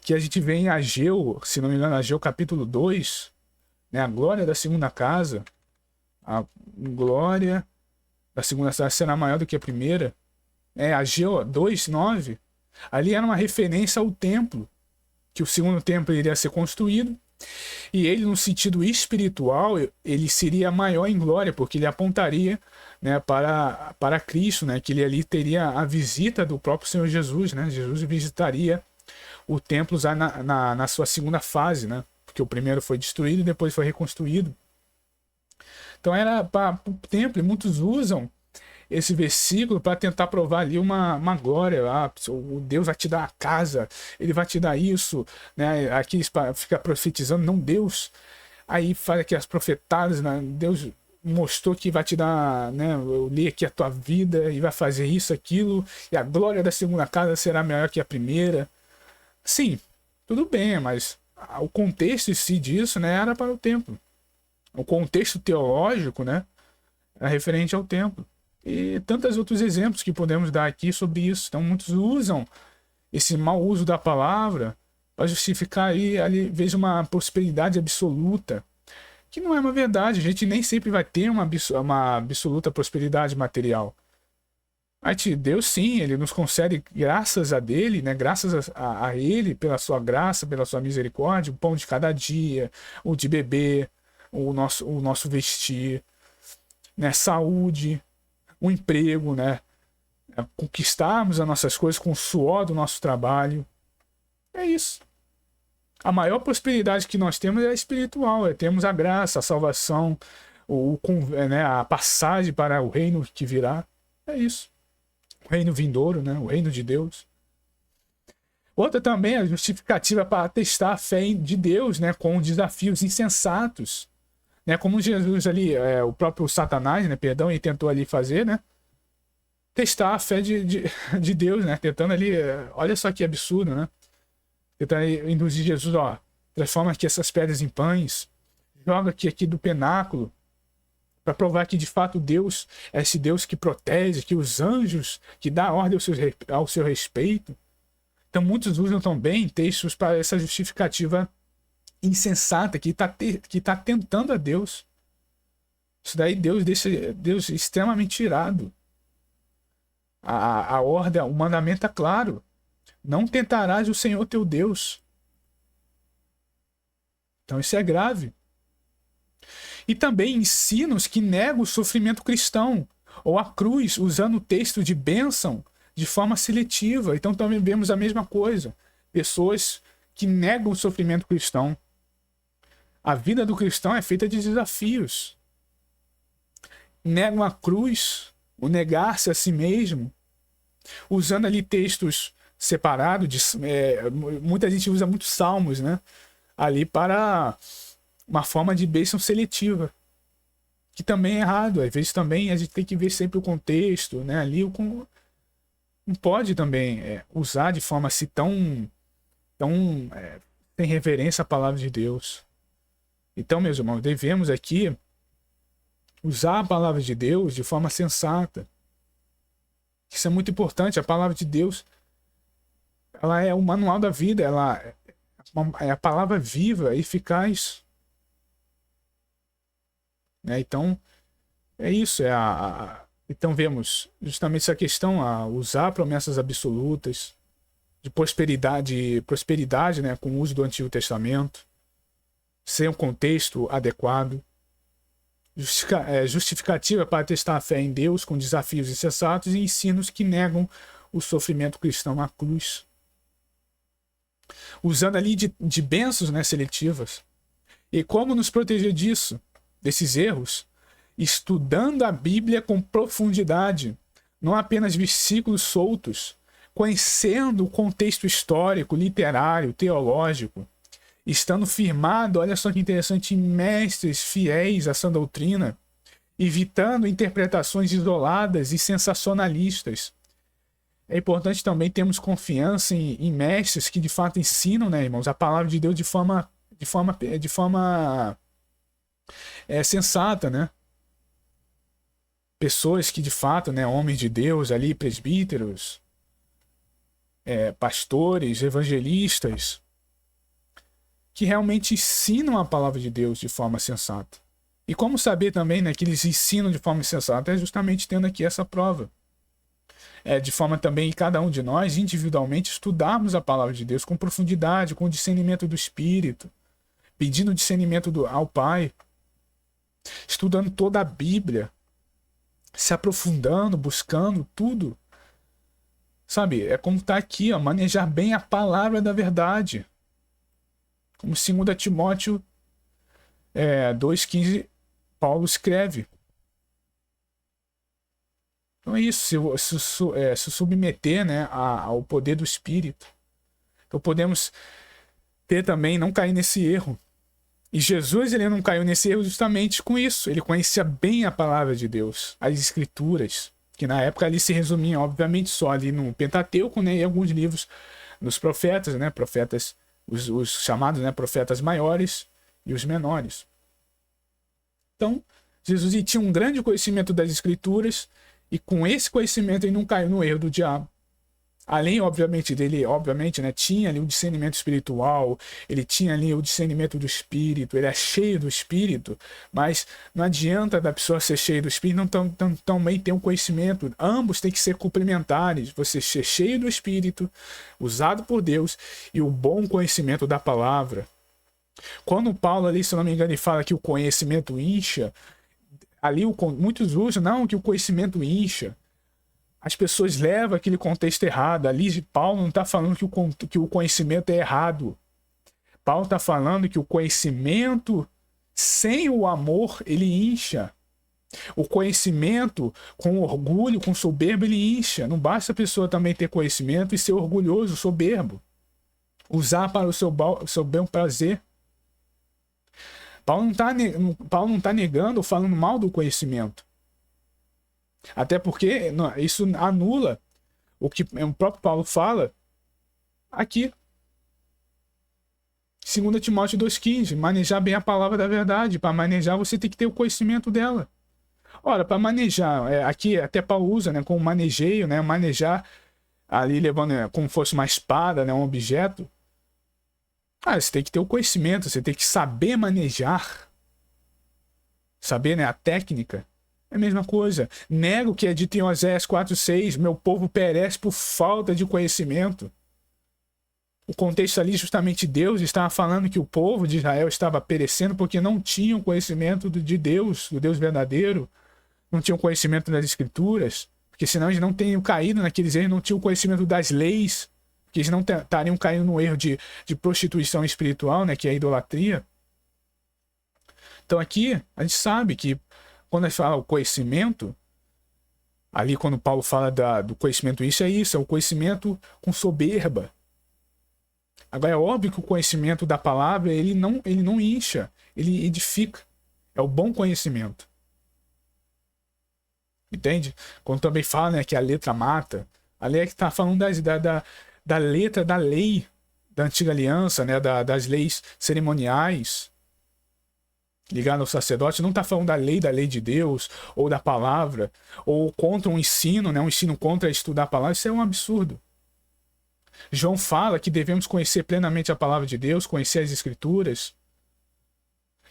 que a gente vê em Ageu, se não me engano, Ageu capítulo 2, né? A glória da segunda casa, a glória da segunda casa será maior do que a primeira. Ageu 2:9. Ali era uma referência ao templo, que o segundo templo iria ser construído, e ele, no sentido espiritual, ele seria maior em glória, porque ele apontaria, né, para Cristo, né, que ele ali teria a visita do próprio Senhor Jesus, né? Jesus visitaria o templo já na sua segunda fase, né? Porque o primeiro foi destruído e depois foi reconstruído. Então era para o templo, e muitos usam esse versículo para tentar provar ali uma glória. O Deus vai te dar a casa, ele vai te dar isso, né? Aqui fica profetizando, não Deus. Aí faz aqui as profetadas, né? Deus mostrou que vai te dar, né? Eu li aqui a tua vida e vai fazer isso, aquilo, e a glória da segunda casa será maior que a primeira. Sim, tudo bem, mas o contexto em si disso, né, era para o templo. O contexto teológico, né, é referente ao templo. E tantos outros exemplos que podemos dar aqui sobre isso. Então, muitos usam esse mau uso da palavra para justificar aí, ali, veja, uma prosperidade absoluta, que não é uma verdade. A gente nem sempre vai ter uma absoluta prosperidade material. Mas Deus, sim, ele nos concede, graças a dele, né, graças a ele, pela sua graça, pela sua misericórdia, o pão de cada dia, o de beber, o nosso vestir, né, saúde, o emprego, né, conquistarmos as nossas coisas com o suor do nosso trabalho. É isso. A maior prosperidade que nós temos é espiritual, temos a graça, a salvação, né, a passagem para o reino que virá. É isso. O reino vindouro, né, o reino de Deus. Outra também é a justificativa para testar a fé de Deus, né, com desafios insensatos. Né, como Jesus ali, o próprio Satanás, né, perdão, ele tentou ali fazer, né, testar a fé de Deus, né, tentando ali, olha só que absurdo, né, tentando induzir Jesus, transforma aqui essas pedras em pães, joga aqui do penáculo, para provar que de fato Deus é esse Deus que protege, que os anjos, que dá ordem ao seu respeito. Então muitos usam também textos para essa justificativa insensata, que tá tentando a Deus. Isso daí Deus deixa Deus extremamente irado. A ordem, o mandamento é claro. Não tentarás o Senhor teu Deus. Então isso é grave. E também ensinos que negam o sofrimento cristão, ou a cruz, usando o texto de bênção de forma seletiva. Então também vemos a mesma coisa. Pessoas que negam o sofrimento cristão. A vida do cristão é feita de desafios. Negam a cruz, o negar-se a si mesmo, usando ali textos separados. Muita gente usa muitos salmos, né? Ali para uma forma de bênção seletiva, que também é errado. Às vezes também a gente tem que ver sempre o contexto, né? Ali não pode também usar de forma assim tão sem reverência à palavra de Deus. Então, meus irmãos, devemos aqui usar a palavra de Deus de forma sensata. Isso é muito importante. A palavra de Deus, ela é o manual da vida, ela é a palavra viva e eficaz. Então, é isso. Então, vemos justamente essa questão, a usar promessas absolutas de prosperidade, né, com o uso do Antigo Testamento, sem um contexto adequado. Justificativa para testar a fé em Deus com desafios insensatos e ensinos que negam o sofrimento cristão na cruz. Usando ali de bênçãos, né, seletivas. E como nos proteger desses erros? Estudando a Bíblia com profundidade, não apenas versículos soltos, conhecendo o contexto histórico, literário, teológico, estando firmado, olha só que interessante, em mestres fiéis a essa doutrina, evitando interpretações isoladas e sensacionalistas. É importante também termos confiança em mestres que de fato ensinam, né, irmãos, a palavra de Deus de forma sensata, né? Pessoas que de fato, né, homens de Deus ali, presbíteros, pastores, evangelistas, que realmente ensinam a palavra de Deus de forma sensata. E como saber também, né, que eles ensinam de forma sensata? É justamente tendo aqui essa prova. De forma também, cada um de nós, individualmente, estudarmos a palavra de Deus com profundidade, com discernimento do Espírito, pedindo discernimento ao Pai, estudando toda a Bíblia, se aprofundando, buscando tudo. Sabe, é como está aqui, manejar bem a palavra da verdade. Como 2 Timóteo 2,15, Paulo escreve. Então é isso, se submeter, né, ao poder do Espírito. Então podemos ter também, não cair nesse erro. E Jesus, ele não caiu nesse erro justamente com isso. Ele conhecia bem a palavra de Deus, as Escrituras, que na época ali se resumiam, obviamente, só ali no Pentateuco, né, e alguns livros dos profetas, né, os chamados, né, profetas maiores e os menores. Então, Jesus tinha um grande conhecimento das Escrituras, e com esse conhecimento ele não caiu no erro do diabo. Além, obviamente, dele, né, tinha ali o discernimento espiritual, ele tinha ali o discernimento do Espírito, ele é cheio do Espírito, mas não adianta da pessoa ser cheia do Espírito e também ter um conhecimento. Ambos têm que ser complementares. Você ser cheio do Espírito, usado por Deus, e o bom conhecimento da palavra. Quando Paulo ali, se não me engano, ele fala que o conhecimento incha, ali muitos usam, não, que o conhecimento incha. As pessoas levam aquele contexto errado. Ali Paulo não está falando que o conhecimento é errado. Paulo está falando que o conhecimento sem o amor, ele incha. O conhecimento com orgulho, com soberba, ele incha. Não basta a pessoa também ter conhecimento e ser orgulhoso, soberbo. Usar para o seu bel prazer. Paulo não está negando ou falando mal do conhecimento. Até porque isso anula o que o próprio Paulo fala aqui. 2 Timóteo 2,15. Manejar bem a palavra da verdade. Para manejar, você tem que ter o conhecimento dela. Ora, para manejar, aqui até Paulo usa, né, como manejeio, né, manejar ali levando como fosse uma espada, né, um objeto. Você tem que ter o conhecimento, você tem que saber manejar, saber, né, a técnica. É a mesma coisa. Nego que é dito em Oséias 4:6, meu povo perece por falta de conhecimento. O contexto ali, justamente, Deus estava falando que o povo de Israel estava perecendo porque não tinham conhecimento de Deus, do Deus verdadeiro, não tinham conhecimento das Escrituras, porque senão eles não teriam caído naqueles erros, não tinham conhecimento das leis, porque eles não estariam caindo no erro de prostituição espiritual, né, que é a idolatria. Então aqui a gente sabe que quando a gente fala o conhecimento, ali quando Paulo fala do conhecimento, isso, é o conhecimento com soberba. Agora é óbvio que o conhecimento da palavra, ele não incha, ele edifica. É o bom conhecimento. Entende? Quando também fala, né, que a letra mata, a lei é que está falando da letra da lei da antiga aliança, né, das leis cerimoniais ligado ao sacerdote, não está falando da lei de Deus, ou da palavra, ou contra um ensino, né, um ensino contra estudar a palavra. Isso é um absurdo. João fala que devemos conhecer plenamente a palavra de Deus, conhecer as Escrituras,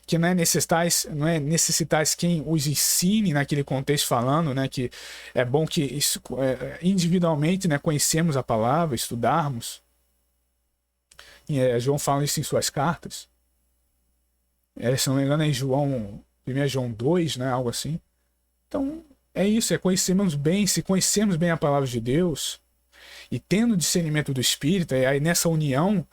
que não é necessitais quem os ensine naquele contexto falando, né, que é bom que individualmente, né, conhecemos a palavra, estudarmos. João fala isso em suas cartas. Se não me engano é em 1 João 2, né, algo assim. Então é isso, se conhecermos bem a palavra de Deus e tendo discernimento do Espírito, e aí nessa união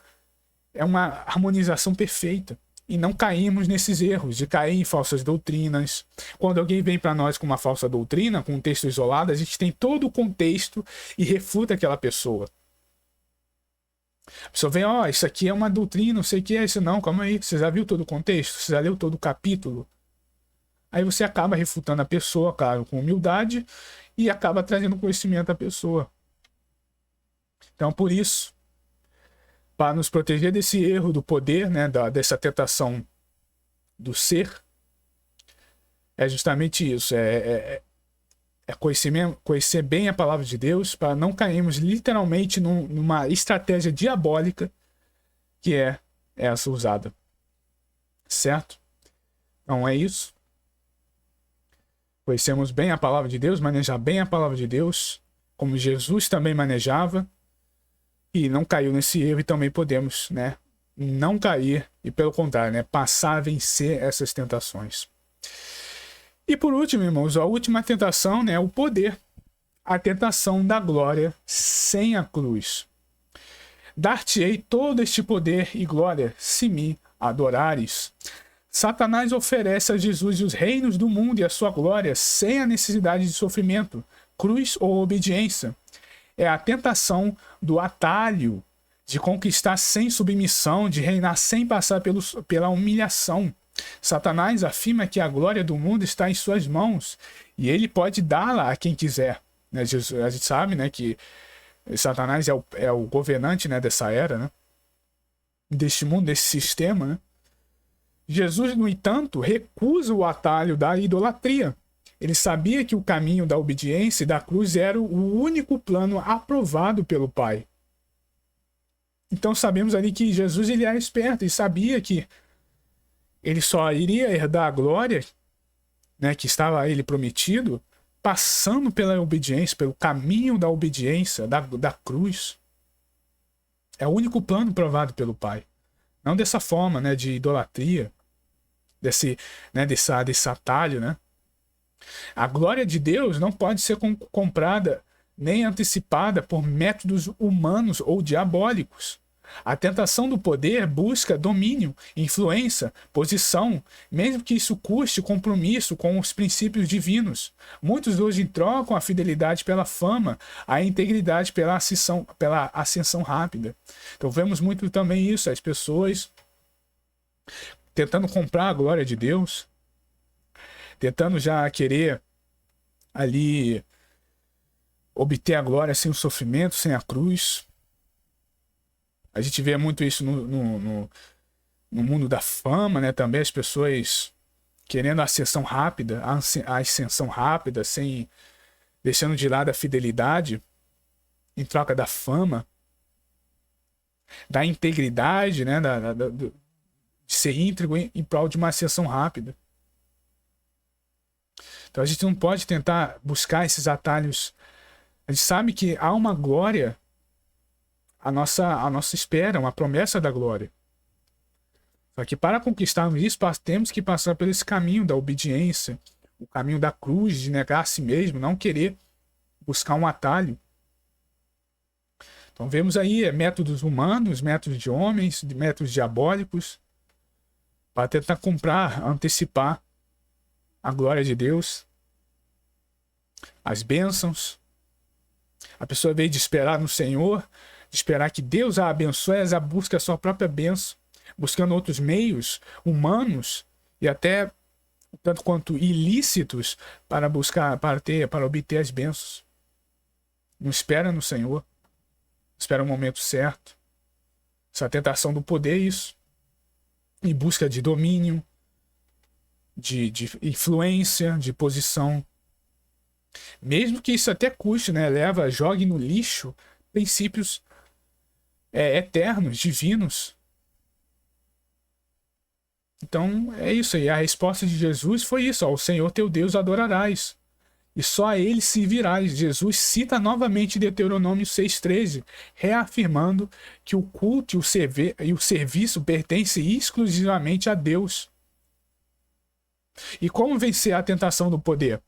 é uma harmonização perfeita. E não caímos nesses erros de cair em falsas doutrinas. Quando alguém vem para nós com uma falsa doutrina, com um texto isolado, a gente tem todo o contexto e refuta aquela pessoa. A pessoa vem, isso aqui é uma doutrina, não sei o que é isso. Não, calma aí, você já viu todo o contexto? Você já leu todo o capítulo? Aí você acaba refutando a pessoa, claro, com humildade, e acaba trazendo conhecimento à pessoa. Então, por isso, para nos proteger desse erro do poder, né, dessa tentação do ser, é justamente isso, conhecer bem a palavra de Deus, para não cairmos literalmente numa estratégia diabólica que é essa usada. Certo? Então é isso. Conhecemos bem a palavra de Deus, manejar bem a palavra de Deus, como Jesus também manejava, e não caiu nesse erro, e também podemos, né, não cair e, pelo contrário, né, passar a vencer essas tentações. E por último, irmãos, a última tentação, né, é o poder. A tentação da glória sem a cruz. Dar-te-ei todo este poder e glória, se me adorares. Satanás oferece a Jesus os reinos do mundo e a sua glória sem a necessidade de sofrimento, cruz ou obediência. É a tentação do atalho, de conquistar sem submissão, de reinar sem passar pela humilhação. Satanás afirma que a glória do mundo está em suas mãos e ele pode dá-la a quem quiser. A gente sabe, né, que Satanás é o governante, né, dessa era, né, deste mundo, desse sistema. Né? Jesus, no entanto, recusa o atalho da idolatria. Ele sabia que o caminho da obediência e da cruz era o único plano aprovado pelo Pai. Então sabemos ali que Jesus ele era esperto e sabia que ele só iria herdar a glória, né, que estava a ele prometido, passando pela obediência, pelo caminho da obediência, da cruz. É o único plano provado pelo Pai. Não dessa forma, né, de idolatria, desse atalho, né? A glória de Deus não pode ser comprada nem antecipada por métodos humanos ou diabólicos. A tentação do poder busca domínio, influência, posição, mesmo que isso custe compromisso com os princípios divinos. Muitos hoje trocam a fidelidade pela fama, a integridade pela ascensão rápida. Então vemos muito também isso, as pessoas tentando comprar a glória de Deus, tentando já querer ali obter a glória sem o sofrimento, sem a cruz. A gente vê muito isso no mundo da fama, né? Também as pessoas querendo a ascensão rápida, sem deixando de lado a fidelidade em troca da fama. da integridade, né? De ser íntegro em prol de uma ascensão rápida. Então a gente não pode tentar buscar esses atalhos. A gente sabe que há uma glória à nossa espera, uma promessa da glória. Só que para conquistarmos isso, temos que passar por esse caminho da obediência, o caminho da cruz, de negar a si mesmo, não querer buscar um atalho. Então vemos aí métodos humanos, métodos de homens, métodos diabólicos, para tentar comprar, antecipar a glória de Deus, as bênçãos. A pessoa veio de esperar no Senhor, de esperar que Deus a abençoe, ela busca a sua própria bênção, buscando outros meios humanos e até tanto quanto ilícitos para buscar, para obter as bênçãos. Não espera no Senhor, espera o momento certo. Essa tentação do poder é isso. Em busca de domínio, de influência, de posição. Mesmo que isso até custe, né? Jogue no lixo princípios eternos, divinos. Então é isso aí. A resposta de Jesus foi isso: ao Senhor teu Deus adorarás, e só a ele servirás. Jesus cita novamente Deuteronômio 6,13, reafirmando que o culto e o serviço pertencem exclusivamente a Deus. E como vencer a tentação do poder?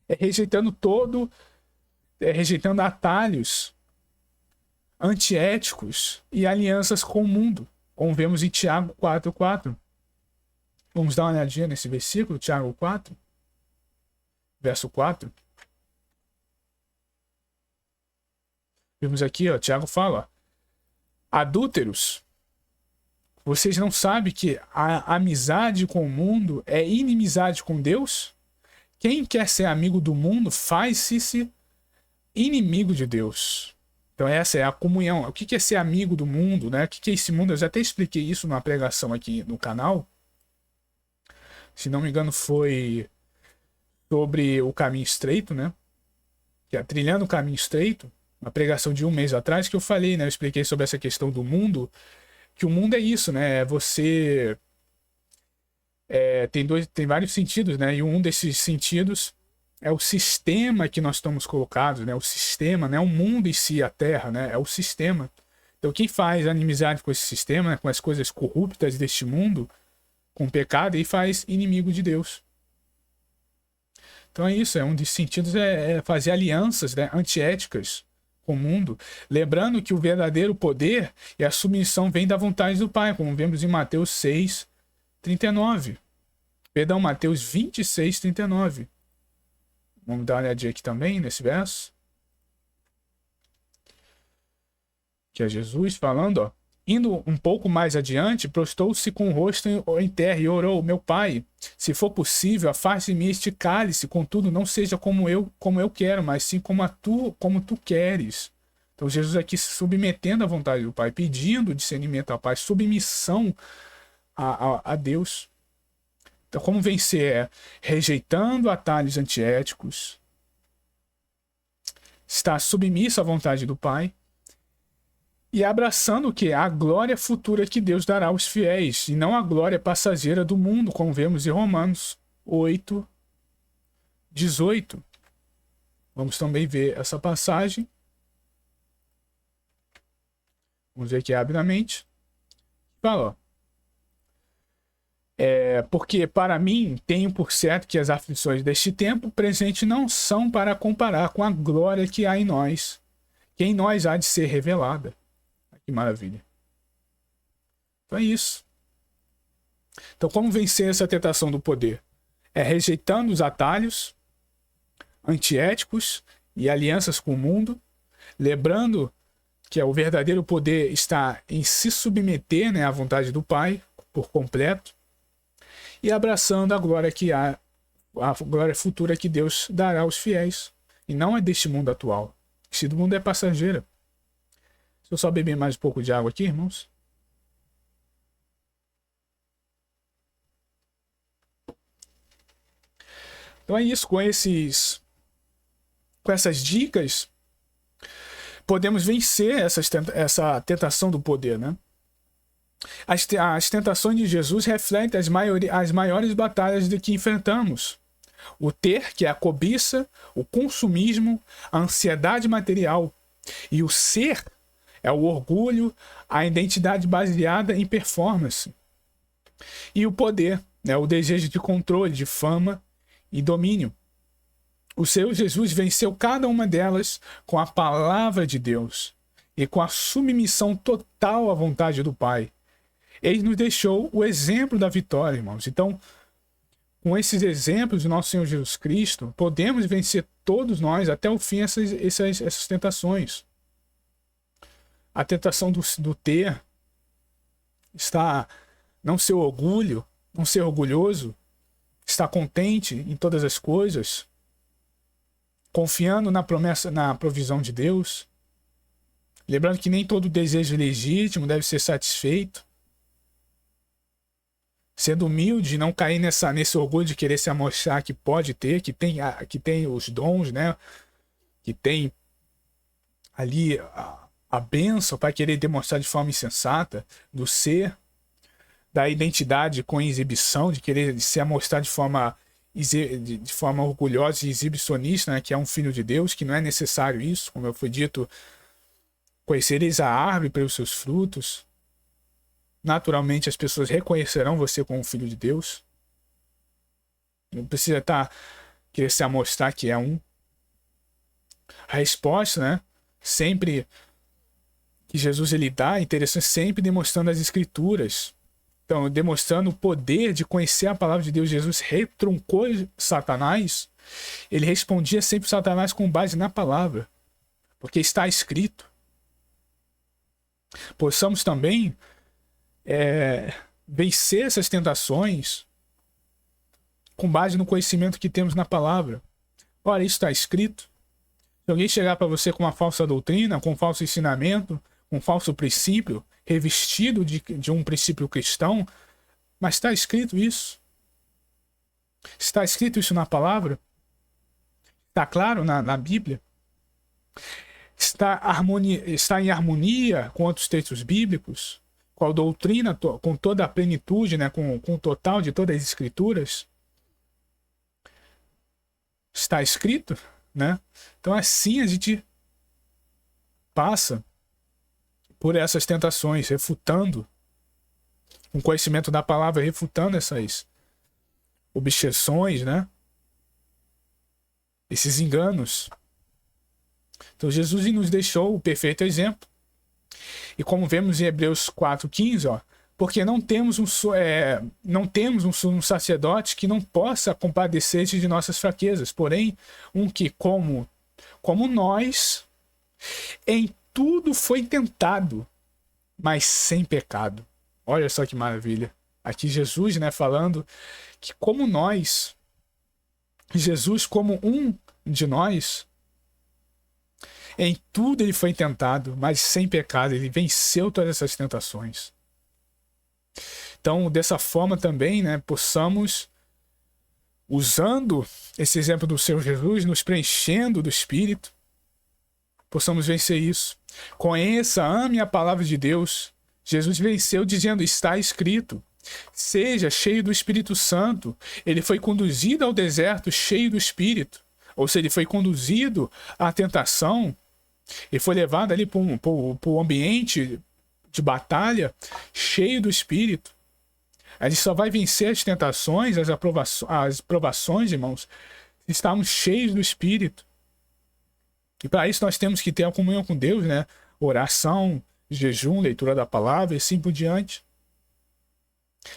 Rejeitando atalhos antiéticos e alianças com o mundo, como vemos em Tiago 4,4. Vamos dar uma olhadinha nesse versículo, Tiago 4, verso 4. Vemos aqui, Tiago fala: adúlteros, vocês não sabem que a amizade com o mundo é inimizade com Deus? Quem quer ser amigo do mundo faz-se inimigo de Deus. Então essa é a comunhão. O que é ser amigo do mundo, né? O que é esse mundo? Eu já até expliquei isso numa pregação aqui no canal. Se não me engano, foi sobre o caminho estreito, né? Que é trilhando o caminho estreito. Uma pregação de um mês atrás que eu falei, né? Eu expliquei sobre essa questão do mundo. Que o mundo é isso, né? Você tem vários sentidos, né? E um desses sentidos é o sistema que nós estamos colocados, né? O sistema, né? O mundo em si, a Terra, né? É o sistema. Então quem faz inimizade com esse sistema, né? Com as coisas corruptas deste mundo, com o pecado, e faz inimigo de Deus. Então é isso, um dos sentidos é fazer alianças, né, antiéticas com o mundo, lembrando que o verdadeiro poder e a submissão vem da vontade do Pai, como vemos em Mateus 6:39. Perdão, Mateus 26:39. Vamos dar uma olhadinha aqui também nesse verso. Que é Jesus falando, ó. Indo um pouco mais adiante, prostou-se com o rosto em terra e orou: meu Pai, se for possível, afaste-me este cálice, contudo não seja como eu quero, mas sim como tu queres. Então Jesus aqui se submetendo à vontade do Pai, pedindo discernimento ao Pai, submissão a Deus. Então como vencer? Rejeitando atalhos antiéticos, estar submisso à vontade do Pai, e abraçando o que? A glória futura que Deus dará aos fiéis, e não a glória passageira do mundo, como vemos em Romanos 8:18. Vamos também ver essa passagem. Vamos ver aqui rapidamente. Fala, ó. Porque para mim tenho por certo que as aflições deste tempo presente não são para comparar com a glória que há em nós, que em nós há de ser revelada. Que maravilha. Então é isso. Então como vencer essa tentação do poder? É rejeitando os atalhos antiéticos e alianças com o mundo, lembrando que o verdadeiro poder está em se submeter, né, à vontade do Pai por completo, e abraçando a glória que há, a glória futura que Deus dará aos fiéis, e não é deste mundo atual. Esse mundo é passageiro. Deixa eu só beber mais um pouco de água aqui, irmãos. Então é isso, com essas dicas, podemos vencer essa tentação do poder, né? As tentações de Jesus refletem as maiores batalhas de que enfrentamos. O ter, que é a cobiça, o consumismo, a ansiedade material. E o ser é o orgulho, a identidade baseada em performance. E o poder, né, o desejo de controle, de fama e domínio. O Senhor Jesus venceu cada uma delas com a palavra de Deus e com a submissão total à vontade do Pai. Ele nos deixou o exemplo da vitória, irmãos. Então, com esses exemplos do nosso Senhor Jesus Cristo, podemos vencer todos nós até o fim essas tentações. A tentação do ter está não ser orgulho, não ser orgulhoso, estar contente em todas as coisas, confiando na promessa, na provisão de Deus. Lembrando que nem todo desejo legítimo deve ser satisfeito. Sendo humilde, não cair nesse orgulho de querer se amostrar que pode ter, que tem os dons, né? Que tem ali a bênção para querer demonstrar de forma insensata, do ser, da identidade com exibição, de querer se amostrar de forma orgulhosa e exibicionista, né? Que é um filho de Deus, que não é necessário isso, como eu fui dito, conhecereis a árvore pelos seus frutos. Naturalmente as pessoas reconhecerão você como filho de Deus. Não precisa querer se amostrar que é um. A resposta, né? Sempre que Jesus ele dá, é interessante, sempre demonstrando as escrituras. Então, demonstrando o poder de conhecer a palavra de Deus. Jesus retruncou Satanás. Ele respondia sempre Satanás com base na palavra. Porque está escrito. Possamos também vencer essas tentações com base no conhecimento que temos na palavra. Ora, isso está escrito. Se alguém chegar para você com uma falsa doutrina, com um falso ensinamento, com um falso princípio, revestido de um princípio cristão, mas está escrito isso. Está escrito isso na palavra? Está claro na Bíblia? Está em harmonia com outros textos bíblicos? Com a doutrina, com toda a plenitude, né? com o total de todas as escrituras? Está escrito, né? Então assim a gente passa por essas tentações, refutando, com conhecimento da palavra, refutando essas objeções, né? Esses enganos. Então Jesus nos deixou o perfeito exemplo. E como vemos em Hebreus 4,15, porque não temos um sumo sacerdote que não possa compadecer-se de nossas fraquezas, porém um que, como nós, em tudo foi tentado, mas sem pecado. Olha só que maravilha. Aqui Jesus, né, falando que como nós, Jesus como um de nós, em tudo ele foi tentado, mas sem pecado. Ele venceu todas essas tentações. Então, dessa forma também, né, possamos, usando esse exemplo do Senhor Jesus, nos preenchendo do Espírito, possamos vencer isso. Conheça, ame a palavra de Deus. Jesus venceu dizendo, está escrito. Seja cheio do Espírito Santo. Ele foi conduzido ao deserto cheio do Espírito. Ou seja, ele foi conduzido à tentação. Ele foi levado ali para o ambiente de batalha cheio do Espírito. A gente só vai vencer as tentações, as provações, irmãos, se estarmos cheios do Espírito. E para isso nós temos que ter a comunhão com Deus, né? Oração, jejum, leitura da palavra e assim por diante.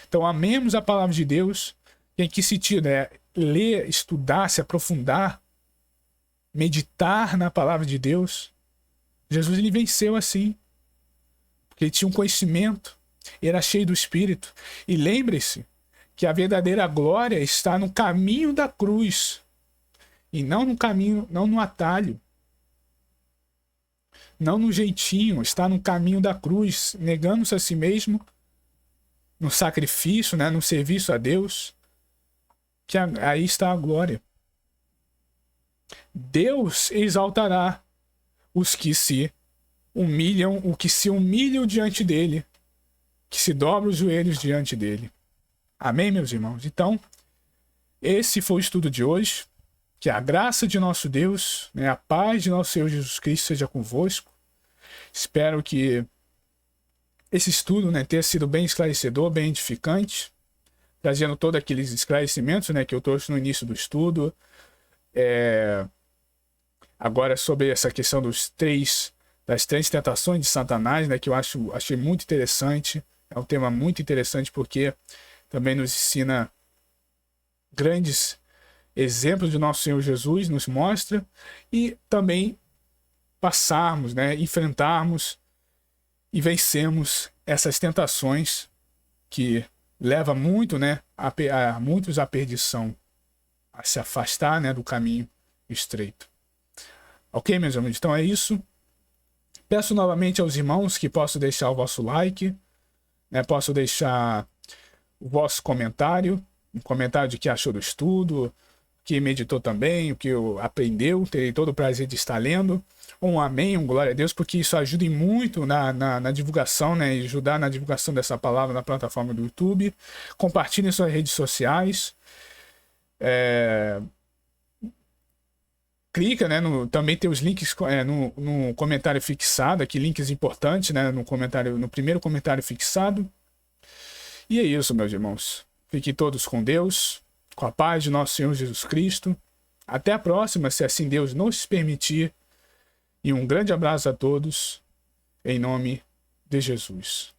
Então amemos a palavra de Deus. Em que sentido? Ler, estudar, se aprofundar, meditar na palavra de Deus. Jesus ele venceu assim, porque ele tinha um conhecimento, era cheio do Espírito. E lembre-se que a verdadeira glória está no caminho da cruz e não no caminho, não no atalho, não no jeitinho, está no caminho da cruz, negando-se a si mesmo, no sacrifício, né, no serviço a Deus, que aí está a glória. Deus exaltará os que se humilham o que se humilham diante dele, que se dobram os joelhos diante dele. Amém, meus irmãos? Então, esse foi o estudo de hoje. Que a graça de nosso Deus, né, a paz de nosso Senhor Jesus Cristo seja convosco. Espero que esse estudo, né, tenha sido bem esclarecedor, bem edificante, trazendo todos aqueles esclarecimentos, né, que eu trouxe no início do estudo. Agora sobre essa questão das três tentações de Satanás, né, que eu achei muito interessante. É um tema muito interessante porque também nos ensina grandes exemplos de nosso Senhor Jesus, nos mostra, e também passarmos, né, enfrentarmos e vencermos essas tentações que levam muito, né, a muitos à perdição, a se afastar, né, do caminho estreito. Ok, meus amigos? Então é isso. Peço novamente aos irmãos que possam deixar o vosso like, né, possam deixar o vosso comentário, um comentário de que achou do estudo, que meditou também, o que aprendeu, terei todo o prazer de estar lendo. Um amém, um glória a Deus, porque isso ajuda muito na divulgação, né? E ajudar na divulgação dessa palavra na plataforma do YouTube. Compartilhem suas redes sociais. Clica, né? Também tem os links no comentário fixado, aqui links importantes, né? No primeiro comentário fixado. E é isso, meus irmãos. Fiquem todos com Deus, com a paz de nosso Senhor Jesus Cristo. Até a próxima, se assim Deus nos permitir. E um grande abraço a todos, em nome de Jesus.